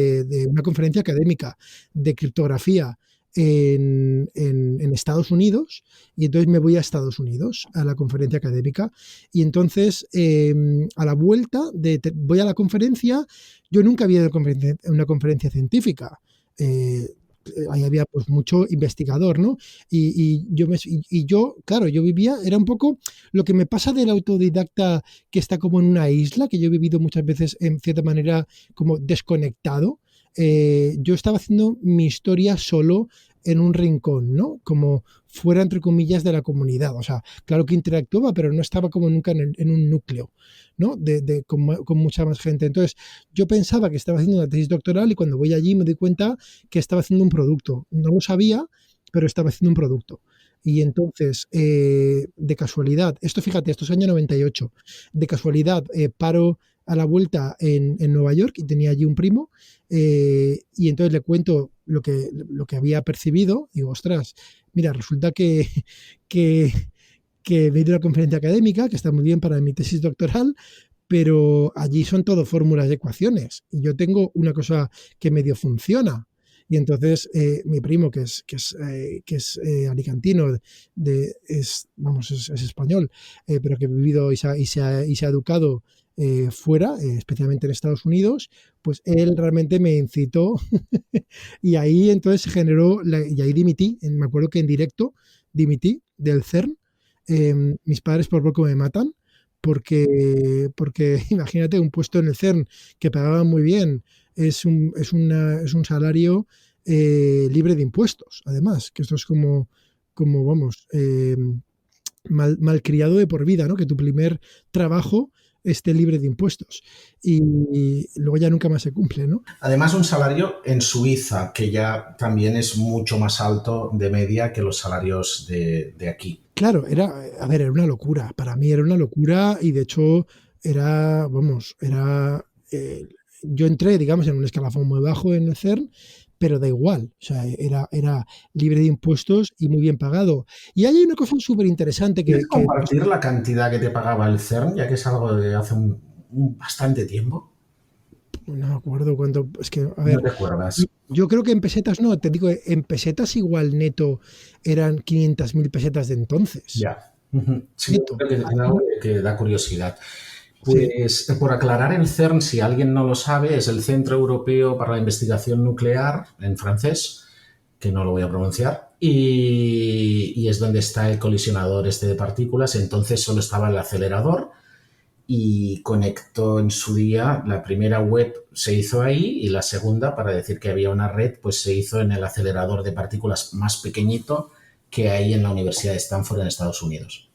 una conferencia académica de criptografía en Estados Unidos, y entonces me voy a Estados Unidos a la conferencia académica, y entonces a la vuelta voy a la conferencia. Yo nunca había ido a una conferencia científica. Ahí había pues mucho investigador, ¿no? Yo, claro, yo vivía, era un poco lo que me pasa del autodidacta que está como en una isla, que yo he vivido muchas veces en cierta manera como desconectado. Yo estaba haciendo mi historia solo en un rincón, ¿no? Como fuera, entre comillas, de la comunidad. O sea, claro que interactuaba, pero no estaba como nunca en un núcleo, ¿no? Con mucha más gente. Entonces, yo pensaba que estaba haciendo una tesis doctoral, y cuando voy allí me doy cuenta que estaba haciendo un producto. No lo sabía, pero estaba haciendo un producto. Y entonces, de casualidad, fíjate, esto es año 98, de casualidad paro a la vuelta en Nueva York, y tenía allí un primo, y entonces le cuento lo que había percibido. Digo, ostras, mira, resulta que, que me he ido a una conferencia académica, que está muy bien para mi tesis doctoral, pero allí son todo fórmulas de ecuaciones, y yo tengo una cosa que medio funciona. Y entonces mi primo, que es alicantino, es español, pero que ha vivido y se ha educado fuera, especialmente en Estados Unidos, pues él realmente me incitó y ahí entonces se generó, y ahí dimití. Me acuerdo que en directo dimití del CERN. Mis padres por poco me matan, porque imagínate, un puesto en el CERN que pagaban muy bien es un salario libre de impuestos, además, que esto es como vamos, malcriado de por vida, ¿no? Que tu primer trabajo esté libre de impuestos, y luego ya nunca más se cumple, ¿no? Además, un salario en Suiza, que ya también es mucho más alto de media que los salarios de aquí. Claro, era una locura. Para mí era una locura, y de hecho yo entré, digamos, en un escalafón muy bajo en el CERN, pero da igual. O sea, era libre de impuestos y muy bien pagado. Y hay una cosa súper interesante ¿Quieres compartir la cantidad que te pagaba el CERN, ya que es algo de hace bastante tiempo? No me acuerdo cuánto. Es que, a ver, ¿No te acuerdas? Yo creo que en pesetas no, te digo, en pesetas igual neto eran 500.000 pesetas de entonces. Ya. Sí, Neto. creo que es algo que da curiosidad. Pues sí. Por aclarar, el CERN, si alguien no lo sabe, es el Centro Europeo para la Investigación Nuclear, en francés, que no lo voy a pronunciar, y es donde está el colisionador de partículas. Entonces solo estaba el acelerador, y conectó en su día, la primera web se hizo ahí, y la segunda, para decir que había una red, pues se hizo en el acelerador de partículas más pequeñito que hay en la Universidad de Stanford en Estados Unidos.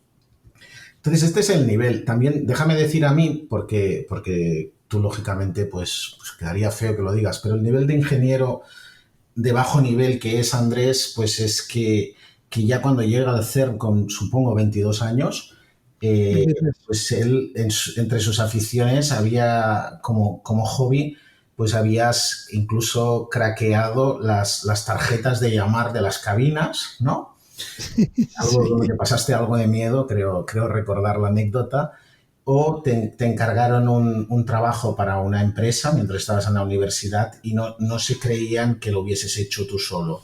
Entonces, este es el nivel. También déjame decir a mí, porque tú lógicamente pues quedaría feo que lo digas, pero el nivel de ingeniero de bajo nivel que es Andrés, pues es que ya cuando llega al CERN con, supongo, 22 años, pues él, entre sus aficiones, había como hobby, pues habías incluso craqueado las tarjetas de llamar de las cabinas, ¿no? Algo con lo Sí. que pasaste algo de miedo, creo recordar la anécdota, o te encargaron un trabajo para una empresa mientras estabas en la universidad y no se creían que lo hubieses hecho tú solo.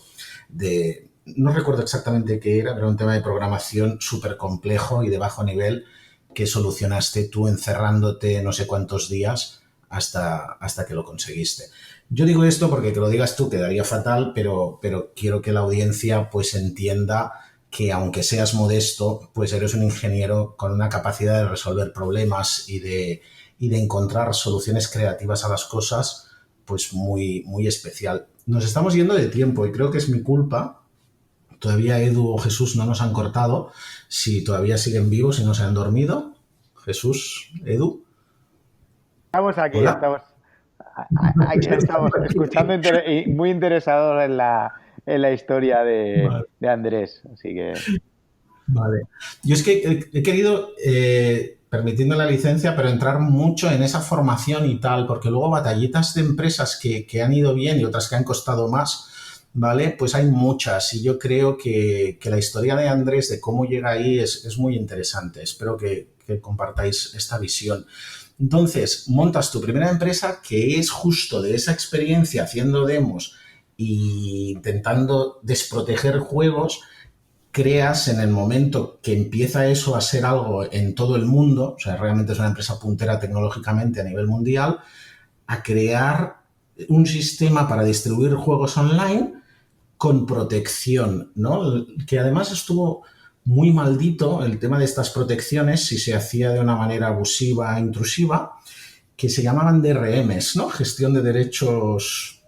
No recuerdo exactamente qué era, pero un tema de programación súper complejo y de bajo nivel que solucionaste tú encerrándote no sé cuántos días hasta que lo conseguiste. Yo digo esto porque que lo digas tú quedaría fatal, pero quiero que la audiencia pues entienda que aunque seas modesto, pues eres un ingeniero con una capacidad de resolver problemas y de encontrar soluciones creativas a las cosas, pues muy, muy especial. Nos estamos yendo de tiempo y creo que es mi culpa. Todavía Edu o Jesús no nos han cortado. Si todavía siguen vivos y no se han dormido. Jesús, Edu. Estamos Hola. aquí estamos escuchando y muy interesados en la historia Vale. de Andrés. Así que Vale. Yo es que he querido, permitiendo la licencia, pero entrar mucho en esa formación y tal, porque luego batallitas de empresas que han ido bien y otras que han costado más, ¿vale? Pues hay muchas y yo creo que la historia de Andrés, de cómo llega ahí, es muy interesante. Espero que compartáis esta visión. Entonces, montas tu primera empresa que es justo de esa experiencia haciendo demos e intentando desproteger juegos. Creas en el momento que empieza eso a ser algo en todo el mundo, o sea, realmente es una empresa puntera tecnológicamente a nivel mundial, a crear un sistema para distribuir juegos online con protección, ¿no? Que además estuvo muy maldito el tema de estas protecciones si se hacía de una manera abusiva, intrusiva, que se llamaban DRMs, ¿no? Gestión de derechos.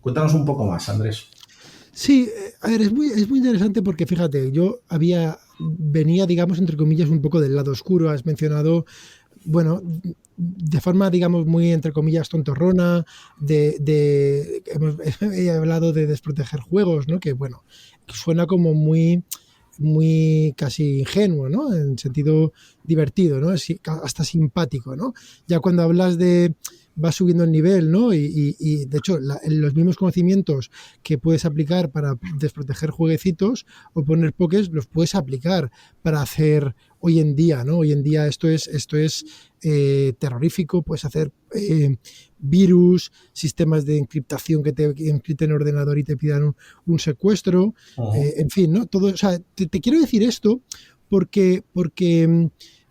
Cuéntanos un poco más, Andrés. Sí, a ver, es muy interesante porque fíjate, venía, digamos, entre comillas, un poco del lado oscuro. Has mencionado, bueno, de forma, digamos, muy, entre comillas, tontorrona, he hablado de desproteger juegos, ¿no? Que, bueno, suena como muy casi ingenuo, ¿no? En sentido divertido, ¿no? Hasta simpático, ¿no? Ya cuando hablas vas subiendo el nivel, ¿no? Y de hecho, los mismos conocimientos que puedes aplicar para desproteger jueguecitos o poner pokés, los puedes aplicar para hacer hoy en día, ¿no? Hoy en día esto es terrorífico, puedes hacer virus, sistemas de encriptación que te encripten el ordenador y te pidan un secuestro, en fin, ¿no? Todo, o sea, te quiero decir esto porque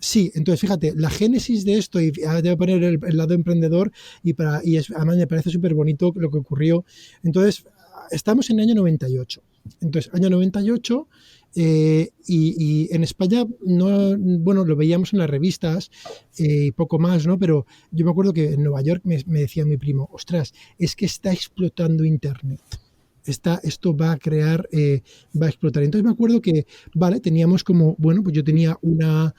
sí, entonces fíjate, la génesis de esto, y te voy a poner el lado emprendedor, además me parece súper bonito lo que ocurrió. Entonces, estamos en el año 98. Entonces, año 98, y en España, no, bueno, lo veíamos en las revistas y poco más, ¿no? Pero yo me acuerdo que en Nueva York me decía mi primo, ostras, es que está explotando Internet. Esto va a crear, va a explotar. Entonces me acuerdo que, vale, teníamos como, bueno, pues yo tenía una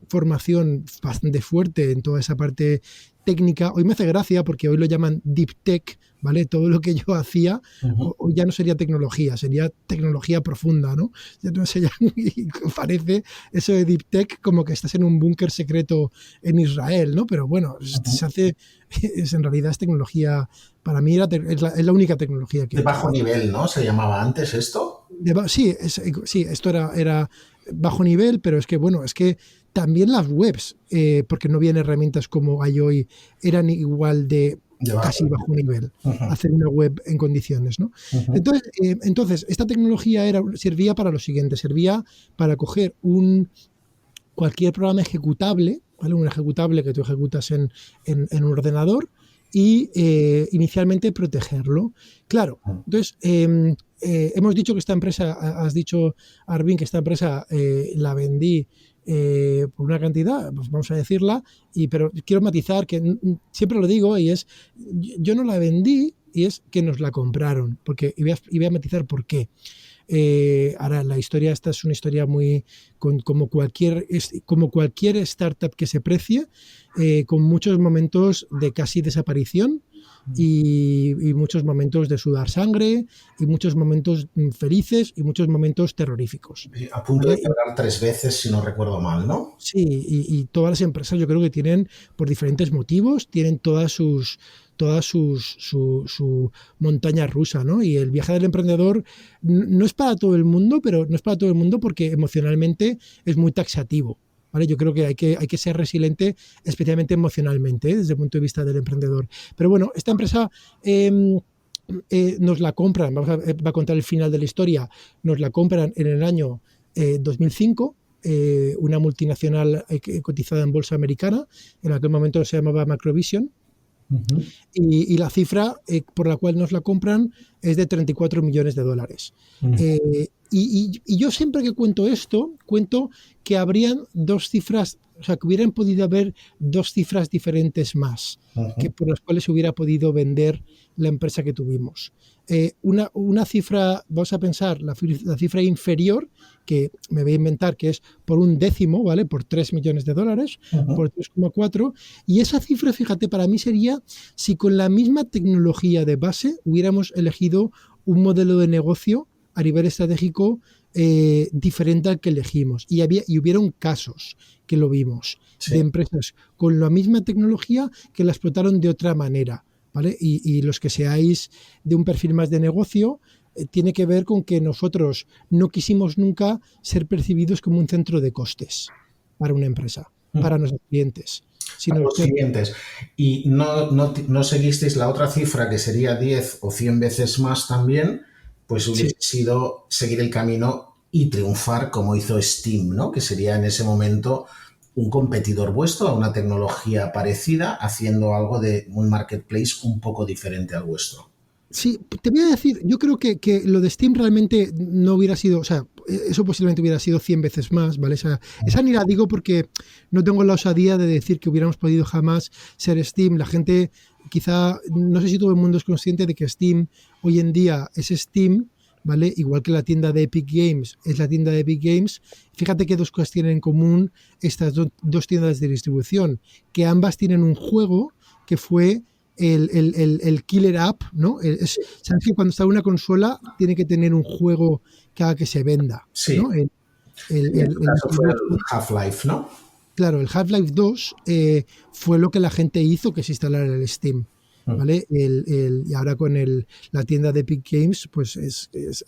formación bastante fuerte en toda esa parte técnica. Hoy me hace gracia porque hoy lo llaman Deep Tech, ¿vale? Todo lo que yo hacía hoy ya no sería tecnología profunda, ¿no? Ya no sé, ya parece eso de Deep Tech como que estás en un búnker secreto en Israel, ¿no? Pero bueno, se hace, en realidad es tecnología, para mí es la única tecnología que... De bajo nivel, ¿no? ¿Se llamaba antes esto? Sí, esto era bajo nivel, pero es que, bueno, es que también las webs, porque no habían herramientas como hay hoy, eran igual de casi bajo nivel, hacer una web en condiciones, ¿no? Entonces, esta tecnología servía para lo siguiente, servía para coger cualquier programa ejecutable, ¿vale? Un ejecutable que tú ejecutas en un ordenador y inicialmente protegerlo. Claro, entonces hemos dicho que esta empresa, has dicho, Arvin, que esta empresa la vendí por una cantidad, pues vamos a decirla, pero quiero matizar que siempre lo digo y es, yo no la vendí y es que nos la compraron, porque y voy a matizar por qué. Ahora, la historia esta es una historia muy como cualquier startup que se precie, con muchos momentos de casi desaparición y muchos momentos de sudar sangre y muchos momentos felices y muchos momentos terroríficos. A punto de quebrar 3 veces, si no recuerdo mal, ¿no? Sí, y todas las empresas yo creo que tienen, por diferentes motivos, tienen todas sus toda su montaña rusa, ¿no? Y el viaje del emprendedor no es para todo el mundo, pero no es para todo el mundo porque emocionalmente es muy taxativo, ¿vale? Yo creo que hay que ser resiliente, especialmente emocionalmente, desde el punto de vista del emprendedor. Pero bueno, esta empresa nos la compran, va a contar el final de la historia, nos la compran en el año 2005, una multinacional cotizada en bolsa americana, en aquel momento se llamaba Macrovision. Uh-huh. Y la cifra por la cual nos la compran es de $34 millones. Uh-huh. Y yo siempre que cuento esto, cuento que habrían dos cifras, o sea, que hubieran podido haber dos cifras diferentes más, uh-huh, que por las cuales se hubiera podido vender la empresa que tuvimos. Una cifra, vamos a pensar, la cifra inferior, que me voy a inventar que es por un décimo, ¿vale? Por $3 millones, uh-huh, por 3,4. Y esa cifra, fíjate, para mí sería si con la misma tecnología de base hubiéramos elegido un modelo de negocio a nivel estratégico diferente al que elegimos. Y hubieron casos que lo vimos, sí, de empresas con la misma tecnología que la explotaron de otra manera, ¿vale? Y los que seáis de un perfil más de negocio, tiene que ver con que nosotros no quisimos nunca ser percibidos como un centro de costes para una empresa, para nuestros clientes. Sino para los clientes. Y no seguisteis la otra cifra que sería 10 o 100 veces más también, pues hubiese sido seguir el camino y triunfar como hizo Steam, ¿no? Que sería en ese momento un competidor vuestro a una tecnología parecida, haciendo algo de un marketplace un poco diferente al vuestro. Sí, te voy a decir, yo creo que lo de Steam realmente no hubiera sido, o sea, eso posiblemente hubiera sido 100 veces más, ¿vale? Esa ni la digo porque no tengo la osadía de decir que hubiéramos podido jamás ser Steam. La gente, quizá, no sé si todo el mundo es consciente de que Steam hoy en día es Steam, ¿vale? Igual que la tienda de Epic Games es la tienda de Epic Games. Fíjate qué dos cosas tienen en común estas dos tiendas de distribución, que ambas tienen un juego que fue el killer app, ¿no? Sabes que cuando está una consola tiene que tener un juego que haga que se venda, sí, ¿no? En caso fue el Half-Life, ¿no? Claro, el Half-Life 2 fue lo que la gente hizo que se instalara el Steam, ¿vale? Y ahora con la tienda de Epic Games, pues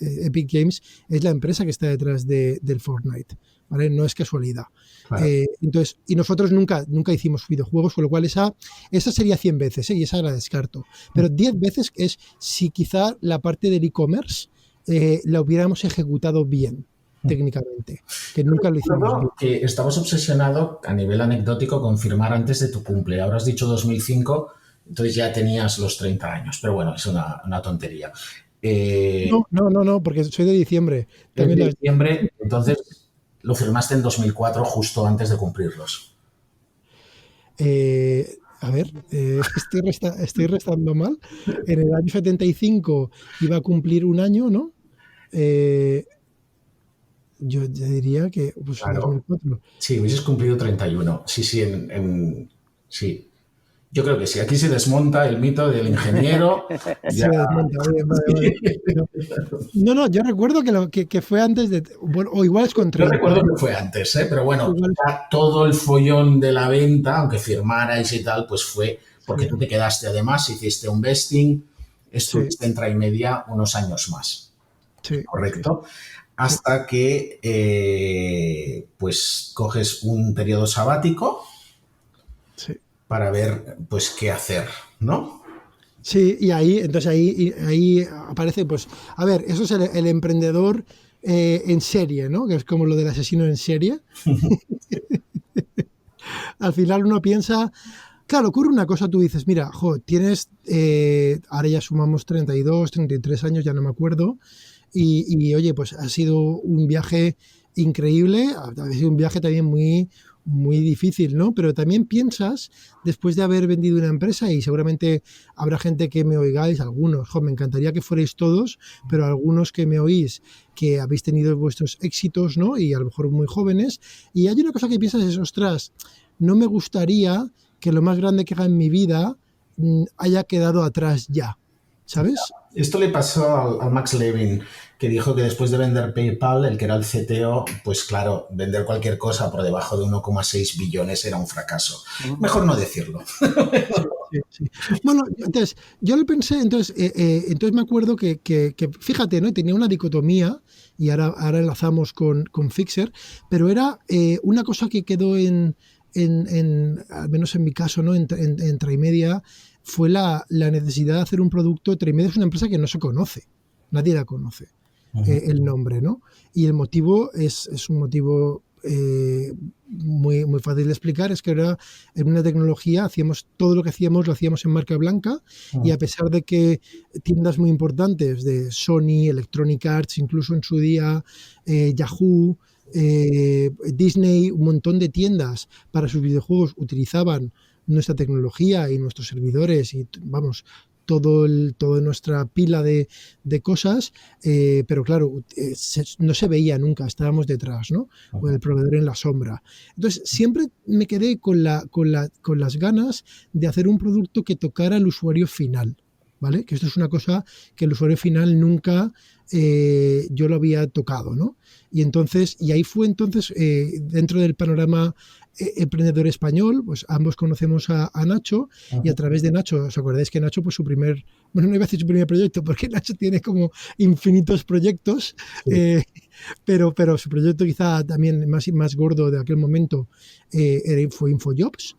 Epic Games es la empresa que está detrás del Fortnite, ¿vale? No es casualidad. Claro. Entonces, y nosotros nunca hicimos videojuegos, con lo cual esa sería 100 veces, y esa la descarto. Pero 10 veces es si quizá la parte del e-commerce la hubiéramos ejecutado bien técnicamente, que nunca lo hicimos bien. Que estamos obsesionados a nivel anecdótico con firmar antes de tu cumple. Ahora has dicho 2005, entonces ya tenías los 30 años, pero bueno, es una tontería. No, porque soy de diciembre. También de diciembre, entonces lo firmaste en 2004, justo antes de cumplirlos. A ver, estoy restando mal. En el año 75 iba a cumplir un año, ¿no? Yo diría que... Pues, claro. 2004. Sí, hubieses cumplido 31. Sí, sí. Yo creo que sí. Aquí se desmonta el mito del ingeniero. Se desmonta. Vale. No, yo recuerdo que fue antes de... Bueno, o igual es con 30. Yo recuerdo que fue antes, pero bueno, todo el follón de la venta, aunque firmarais y tal, pues fue porque tú te quedaste. Además, hiciste un vesting, estuviste en Trimedia unos años más. Sí. ¿Correcto? Sí. Hasta que pues coges un periodo sabático. Sí. Para ver, pues, qué hacer, ¿no? Sí, y ahí aparece, pues, a ver, eso es el emprendedor en serie, ¿no? Que es como lo del asesino en serie. Al final uno piensa, claro, ocurre una cosa, tú dices, mira, tienes, ahora ya sumamos 32, 33 años, ya no me acuerdo, y oye, pues ha sido un viaje increíble, ha sido un viaje también muy difícil, ¿no? Pero también piensas, después de haber vendido una empresa, y seguramente habrá gente que me oigáis, algunos, me encantaría que fuerais todos, pero algunos que me oís, que habéis tenido vuestros éxitos, ¿no? Y a lo mejor muy jóvenes, y hay una cosa que piensas es, ostras, no me gustaría que lo más grande que haga en mi vida haya quedado atrás ya, ¿sabes? Esto le pasó al Max Levin, que dijo que después de vender PayPal, el que era el CTO, pues claro, vender cualquier cosa por debajo de 1,6 billones era un fracaso. Mejor no decirlo. Sí. Bueno, entonces, yo lo pensé, entonces me acuerdo que fíjate, ¿no? Tenía una dicotomía, y ahora enlazamos con Fixer, pero era una cosa que quedó al menos en mi caso, ¿no? En Trimedia, fue la necesidad de hacer un producto. Trimedia es una empresa que no se conoce, nadie la conoce, el nombre, ¿no? Y el motivo es un motivo muy, muy fácil de explicar. Es que era en una tecnología, hacíamos todo lo que hacíamos, lo hacíamos en marca blanca, y a pesar de que tiendas muy importantes de Sony, Electronic Arts, incluso en su día Yahoo, Disney, un montón de tiendas para sus videojuegos utilizaban nuestra tecnología y nuestros servidores y vamos, toda nuestra pila de cosas, pero claro, no se veía nunca, estábamos detrás, ¿no? Con el proveedor en la sombra. Entonces, siempre me quedé con las ganas de hacer un producto que tocara al usuario final, ¿vale? Que esto es una cosa que el usuario final nunca yo lo había tocado, ¿no? Y ahí fue entonces, dentro del panorama emprendedor español, pues ambos conocemos a Nacho, y a través de Nacho, ¿os acordáis que Nacho, pues no iba a decir su primer proyecto, porque Nacho tiene como infinitos proyectos, sí. Pero su proyecto quizá también más gordo de aquel momento fue InfoJobs,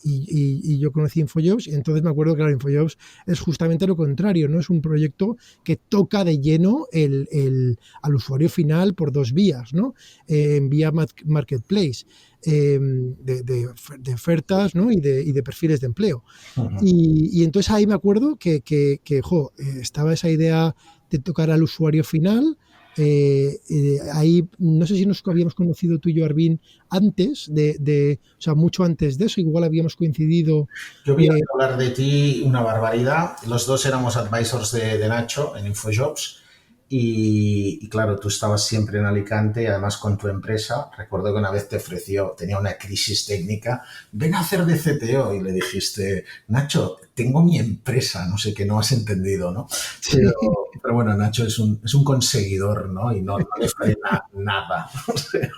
y yo conocí InfoJobs, y entonces me acuerdo que, claro, InfoJobs es justamente lo contrario, ¿no? Es un proyecto que toca de lleno al usuario final por dos vías, ¿no? En vía marketplace, de ofertas, ¿no? y de perfiles de empleo. Y entonces ahí me acuerdo que estaba esa idea de tocar al usuario final. Ahí no sé si nos habíamos conocido tú y yo, Arvin, antes o sea, mucho antes de eso, igual habíamos coincidido. Yo vi hablar de ti una barbaridad. Los dos éramos advisors de Nacho en InfoJobs. Y claro, tú estabas siempre en Alicante y además con tu empresa. Recuerdo que una vez te ofreció, tenía una crisis técnica, ven a hacer de CTO, y le dijiste, Nacho, tengo mi empresa, no sé, qué no has entendido, ¿no? Sí. Pero bueno, Nacho es un conseguidor, ¿no? Y no le frena nada. O sea,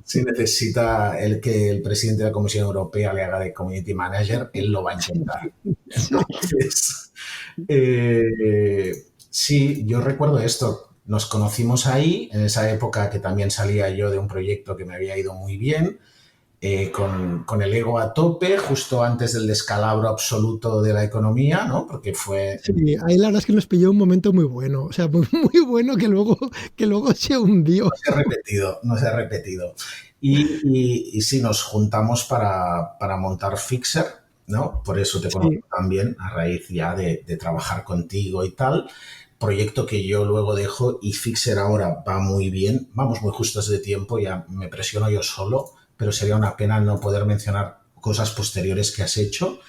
si necesita que el presidente de la Comisión Europea le haga de community manager, él lo va a intentar. Entonces, sí, yo recuerdo esto. Nos conocimos ahí, en esa época que también salía yo de un proyecto que me había ido muy bien, con el ego a tope, justo antes del descalabro absoluto de la economía, ¿no? Porque fue... Sí, ahí la verdad es que nos pilló un momento muy bueno, o sea, muy, muy bueno, que luego se hundió. No se ha repetido. Y sí, nos juntamos para montar Fixer, ¿no? Por eso te conozco también, a raíz ya de trabajar contigo y tal. Proyecto que yo luego dejo, y Fixer ahora va muy bien. Vamos muy justos de tiempo, ya me presiono yo solo, pero sería una pena no poder mencionar cosas posteriores que has hecho.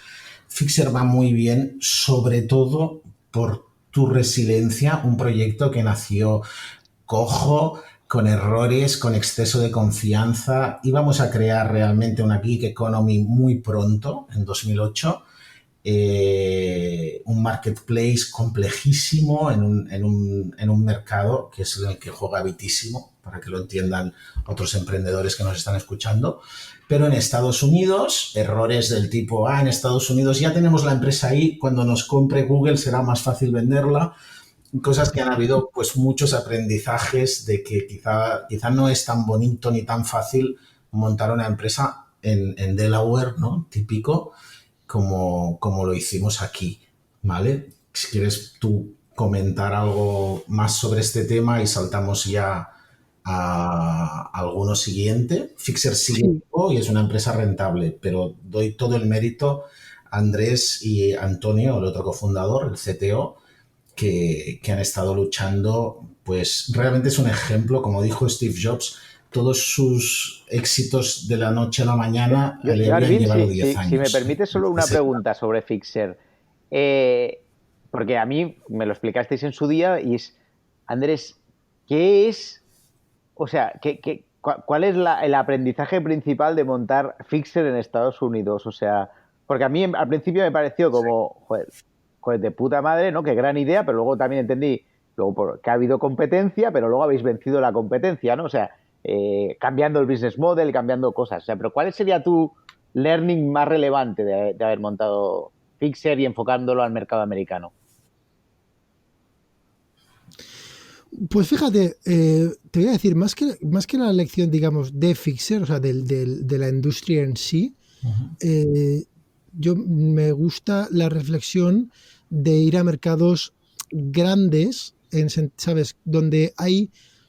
Fixer va muy bien, sobre todo por tu resiliencia, un proyecto que nació cojo, con errores, con exceso de confianza. Íbamos a crear realmente una gig economy muy pronto, en 2008. Un marketplace complejísimo en un mercado que es el que juega Bitísimo, para que lo entiendan otros emprendedores que nos están escuchando. Pero en Estados Unidos, errores del tipo, en Estados Unidos ya tenemos la empresa ahí, cuando nos compre Google será más fácil venderla. Cosas que han habido pues muchos aprendizajes de que quizá no es tan bonito ni tan fácil montar una empresa en Delaware, ¿no? Típico, como lo hicimos aquí, ¿vale? Si quieres tú comentar algo más sobre este tema y saltamos ya a alguno siguiente. Fixer sigue y es una empresa rentable, pero doy todo el mérito a Andrés y Antonio, el otro cofundador, el CTO, que han estado luchando. Pues realmente es un ejemplo, como dijo Steve Jobs, todos sus éxitos de la noche a la mañana le habían llevado 10 años. Si me permites solo una pregunta sobre Fixer, porque a mí me lo explicasteis en su día, y es, Andrés, ¿qué es, o sea, cuál es el aprendizaje principal de montar Fixer en Estados Unidos? O sea, porque a mí al principio me pareció como, joder, de puta madre, ¿no? Qué gran idea, pero luego también entendí que ha habido competencia, pero luego habéis vencido la competencia, ¿no? O sea, cambiando el business model, cambiando cosas. O sea, pero ¿cuál sería tu learning más relevante de haber montado Fixer y enfocándolo al mercado americano? Pues fíjate, te voy a decir, más que la lección, digamos, de Fixer, o sea, de la industria en sí, yo me gusta la reflexión de ir a mercados grandes, ¿sabes? Donde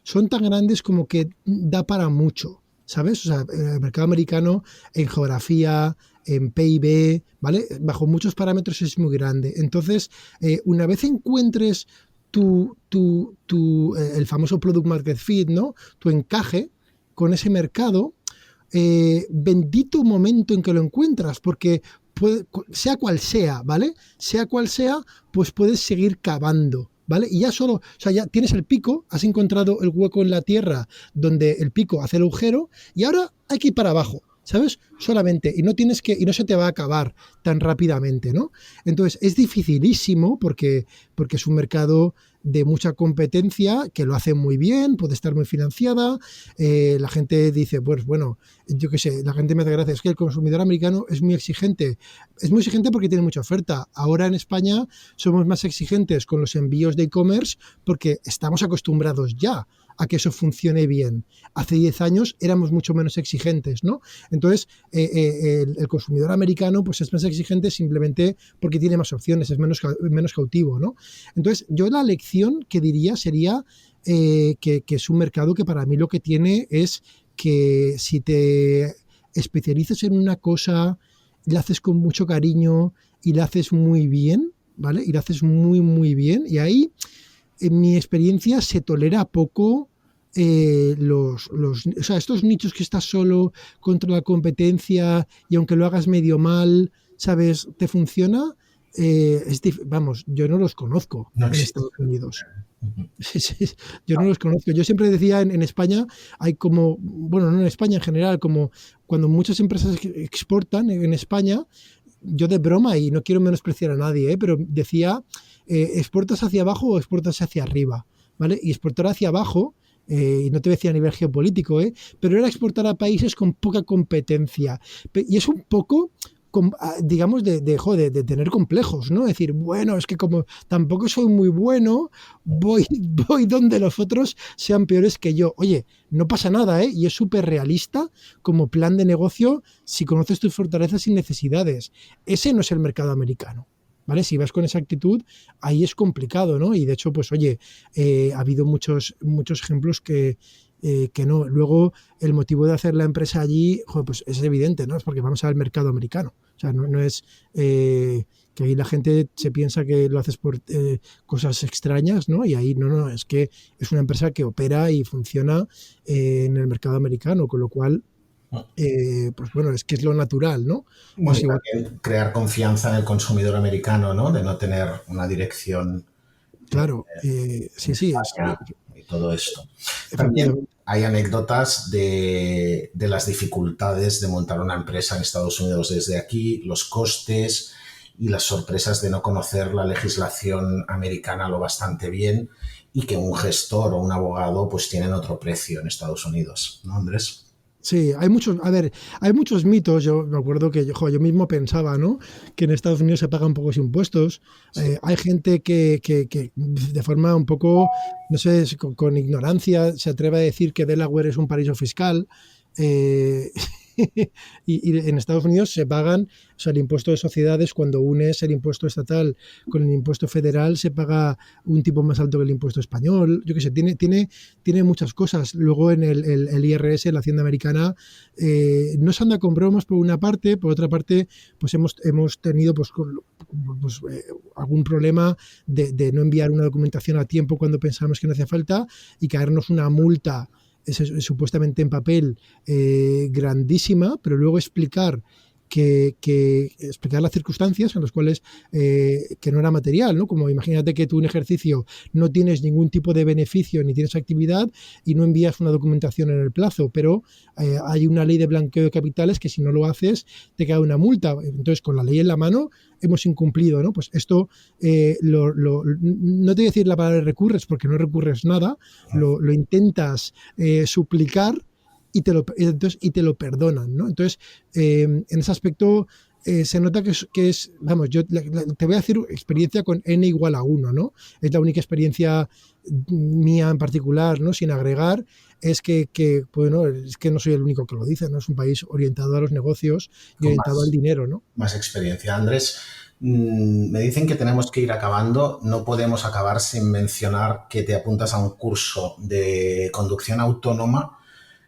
son tan grandes como que da para mucho, ¿sabes? O sea, el mercado americano en geografía, en PIB, ¿vale? Bajo muchos parámetros es muy grande. Entonces, una vez encuentres el famoso product market fit, ¿no? Tu encaje con ese mercado, bendito momento en que lo encuentras, porque sea cual sea, ¿vale? Sea cual sea, pues puedes seguir cavando, ¿vale? Y ya solo, o sea, ya tienes el pico, has encontrado el hueco en la tierra donde el pico hace el agujero y ahora hay que ir para abajo, ¿sabes? Solamente, y no se te va a acabar tan rápidamente, ¿no? Entonces, es dificilísimo porque es un mercado de mucha competencia, que lo hace muy bien, puede estar muy financiada, la gente dice, pues bueno, yo qué sé, la gente me hace gracia, es que el consumidor americano es muy exigente porque tiene mucha oferta. Ahora en España somos más exigentes con los envíos de e-commerce porque estamos acostumbrados ya a que eso funcione bien. Hace 10 años éramos mucho menos exigentes, ¿no? Entonces, el consumidor americano pues es más exigente simplemente porque tiene más opciones, es menos cautivo, ¿no? Entonces, yo la lección que diría sería que es un mercado que para mí lo que tiene es que si te especializas en una cosa, la haces con mucho cariño y la haces muy bien, ¿vale? Y la haces muy, muy bien, y ahí en mi experiencia se tolera poco o sea, estos nichos que estás solo contra la competencia y aunque lo hagas medio mal, ¿sabes? ¿Te funciona? Vamos, yo no los conozco en Estados Unidos. Yo no los conozco. Yo siempre decía en España hay como, bueno, no en España en general, como cuando muchas empresas exportan en España, yo de broma, y no quiero menospreciar a nadie, pero decía, ¿exportas hacia abajo o exportas hacia arriba? ¿Vale? Y exportar hacia abajo, y no te decía a nivel geopolítico, pero era exportar a países con poca competencia. Y es un poco, digamos, de tener complejos, ¿no? Es decir, bueno, es que como tampoco soy muy bueno, voy donde los otros sean peores que yo. Oye, no pasa nada, y es súper realista como plan de negocio si conoces tus fortalezas y necesidades. Ese no es el mercado americano, ¿vale? Si vas con esa actitud, ahí es complicado, ¿no? Y de hecho, pues oye, ha habido muchos ejemplos que no. Luego, el motivo de hacer la empresa allí, pues es evidente, ¿no? Es porque vamos al mercado americano. O sea, no es que ahí la gente se piensa que lo haces por cosas extrañas, ¿no? Y ahí no, es que es una empresa que opera y funciona en el mercado americano, con lo cual, pues bueno, es que es lo natural, ¿no? Bueno, pues igual, crear confianza en el consumidor americano, ¿no? De no tener una dirección. Claro, sí. Y todo esto. También hay anécdotas de las dificultades de montar una empresa en Estados Unidos desde aquí, los costes y las sorpresas de no conocer la legislación americana lo bastante bien y que un gestor o un abogado pues tienen otro precio en Estados Unidos, ¿no, Andrés? Sí, hay muchos mitos. Yo me acuerdo que yo mismo pensaba, ¿no? Que en Estados Unidos se pagan pocos impuestos. Sí. Hay gente que de forma un poco, no sé, con ignorancia se atreve a decir que Delaware es un paraíso fiscal. Y en Estados Unidos se pagan, o sea, el impuesto de sociedades, cuando unes el impuesto estatal con el impuesto federal, se paga un tipo más alto que el impuesto español. Yo qué sé, tiene muchas cosas. Luego en el IRS, la Hacienda Americana, no se anda con bromas por una parte, por otra parte, pues hemos tenido algún problema de no enviar una documentación a tiempo cuando pensábamos que no hacía falta y caernos una multa supuestamente en papel grandísima, pero luego explicar las circunstancias en las cuales que no era material, ¿no? Como imagínate que tú un ejercicio no tienes ningún tipo de beneficio ni tienes actividad y no envías una documentación en el plazo, pero hay una ley de blanqueo de capitales que si no lo haces te cae una multa. Entonces, con la ley en la mano hemos incumplido, ¿no? Pues esto no te voy a decir la palabra recurres porque no recurres nada, lo intentas suplicar y te lo perdonan, ¿no? Entonces, en ese aspecto se nota que es vamos, yo te voy a decir experiencia con n igual a 1, ¿no? Es la única experiencia mía en particular, ¿no? Sin agregar, es que bueno, es que no soy el único que lo dice, ¿no? Es un país orientado a los negocios y orientado al dinero, ¿no? Más experiencia. Andrés, me dicen que tenemos que ir acabando. No podemos acabar sin mencionar que te apuntas a un curso de conducción autónoma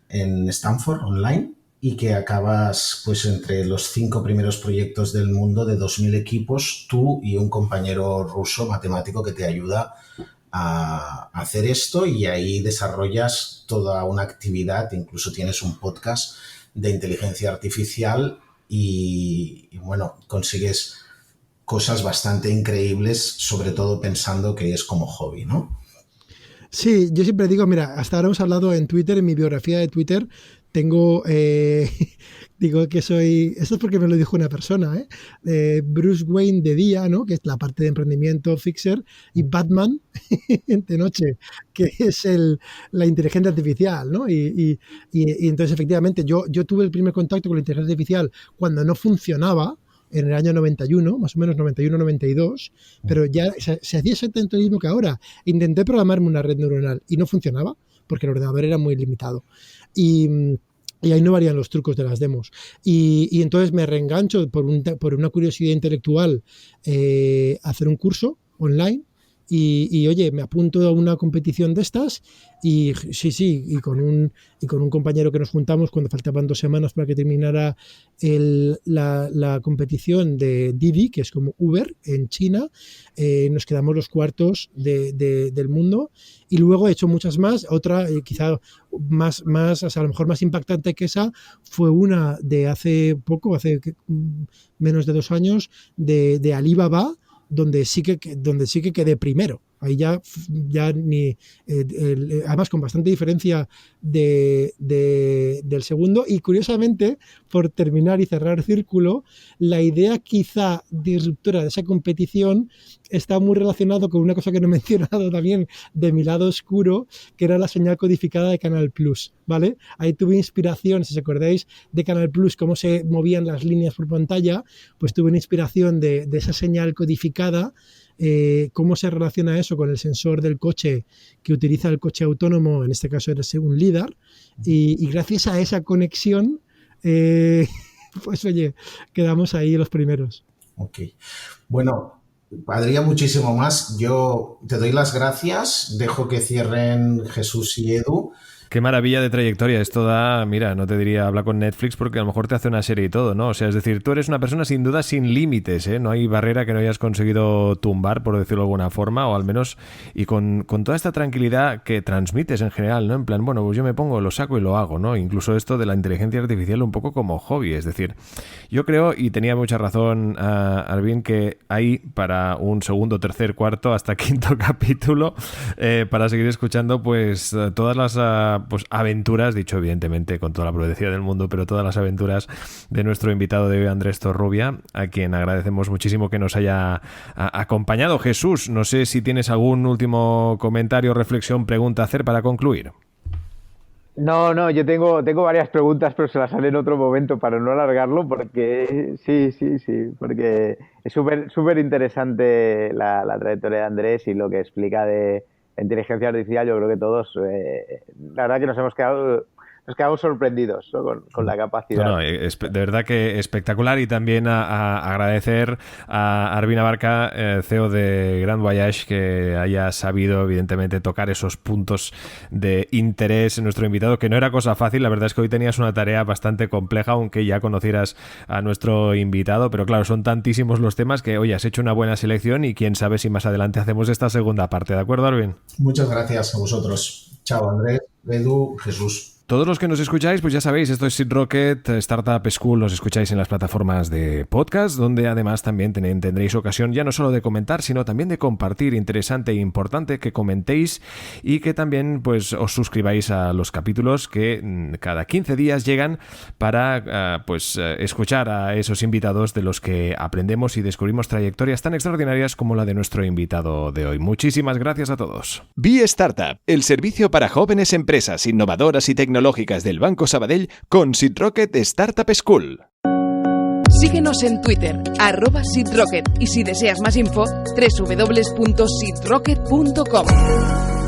en Stanford online y que acabas pues entre los 5 primeros proyectos del mundo de 2.000 equipos, tú y un compañero ruso matemático que te ayuda a hacer esto, y ahí desarrollas toda una actividad, incluso tienes un podcast de inteligencia artificial y bueno, consigues cosas bastante increíbles, sobre todo pensando que es como hobby, ¿no? Sí, yo siempre digo, mira, hasta ahora hemos hablado en Twitter, en mi biografía de Twitter, tengo, digo que soy, esto es porque me lo dijo una persona, Bruce Wayne de día, ¿no? Que es la parte de emprendimiento fixer, y Batman de noche, que es la inteligencia artificial, ¿no? Y entonces, efectivamente, yo tuve el primer contacto con la inteligencia artificial cuando no funcionaba, en el año 91, más o menos 91-92, pero ya se hacía exactamente lo mismo que ahora. Intenté programarme una red neuronal y no funcionaba porque el ordenador era muy limitado. Y ahí no varían los trucos de las demos. Y entonces me reengancho por una curiosidad intelectual a hacer un curso online. Y oye, me apunto a una competición de estas y sí, y con un compañero que nos juntamos cuando faltaban 2 semanas para que terminara la competición de Didi, que es como Uber en China, nos quedamos los cuartos del mundo, y luego he hecho muchas más. Otra quizá más, o sea, a lo mejor más impactante que esa fue una de hace poco, hace menos de 2 años, de Alibaba, donde sí que quedé primero. Ahí ya ni además con bastante diferencia del segundo. Y curiosamente, por terminar y cerrar el círculo, la idea quizá disruptora de esa competición está muy relacionado con una cosa que no he mencionado también de mi lado oscuro, que era la señal codificada de Canal Plus, ¿vale? Ahí tuve inspiración, si os acordáis de Canal Plus, cómo se movían las líneas por pantalla, pues tuve una inspiración de esa señal codificada. Cómo se relaciona eso con el sensor del coche que utiliza el coche autónomo, en este caso era un LiDAR, y gracias a esa conexión pues oye, quedamos ahí los primeros. Ok, bueno, podría muchísimo más. Yo te doy las gracias, dejo que cierren Jesús y Edu. Qué maravilla de trayectoria. Esto da, mira, no te diría habla con Netflix porque a lo mejor te hace una serie y todo, ¿no? O sea, es decir, tú eres una persona sin duda sin límites, ¿eh? No hay barrera que no hayas conseguido tumbar, por decirlo de alguna forma, o al menos, y con toda esta tranquilidad que transmites en general, ¿no? En plan, bueno, pues yo me pongo, lo saco y lo hago, ¿no? Incluso esto de la inteligencia artificial un poco como hobby, es decir, yo creo, y tenía mucha razón Arvin, que hay para un segundo, tercer, cuarto, hasta quinto capítulo, para seguir escuchando, pues, todas las pues aventuras, dicho evidentemente con toda la prudencia del mundo, pero todas las aventuras de nuestro invitado de hoy, Andrés Torrubia, a quien agradecemos muchísimo que nos haya acompañado. Jesús, no sé si tienes algún último comentario, reflexión, pregunta a hacer para concluir. No, yo tengo varias preguntas, pero se las haré en otro momento para no alargarlo, porque sí, porque es súper interesante la trayectoria de Andrés y lo que explica de inteligencia artificial. Yo creo que todos, la verdad que nos quedamos sorprendidos, ¿no? con la capacidad. No, de verdad que espectacular, y también a agradecer a Arvin Abarca, CEO de Grand Voyage, que haya sabido evidentemente tocar esos puntos de interés en nuestro invitado, que no era cosa fácil. La verdad es que hoy tenías una tarea bastante compleja, aunque ya conocieras a nuestro invitado, pero claro, son tantísimos los temas que, oye, has hecho una buena selección y quién sabe si más adelante hacemos esta segunda parte. ¿De acuerdo, Arvin? Muchas gracias a vosotros. Chao, Andrés, Edu, Jesús. Todos los que nos escucháis, pues ya sabéis, esto es Seed Rocket, Startup School, los escucháis en las plataformas de podcast, donde además también tendréis ocasión ya no solo de comentar, sino también de compartir. Interesante e importante que comentéis y que también pues os suscribáis a los capítulos que cada 15 días llegan para escuchar a esos invitados de los que aprendemos y descubrimos trayectorias tan extraordinarias como la de nuestro invitado de hoy. Muchísimas gracias a todos. Be Startup, el servicio para jóvenes empresas innovadoras y tecnológicas tecnológicas del Banco Sabadell con SeedRocket Startup School. Síguenos en Twitter, @SeedRocket, y si deseas más info, www.seedrocket.com.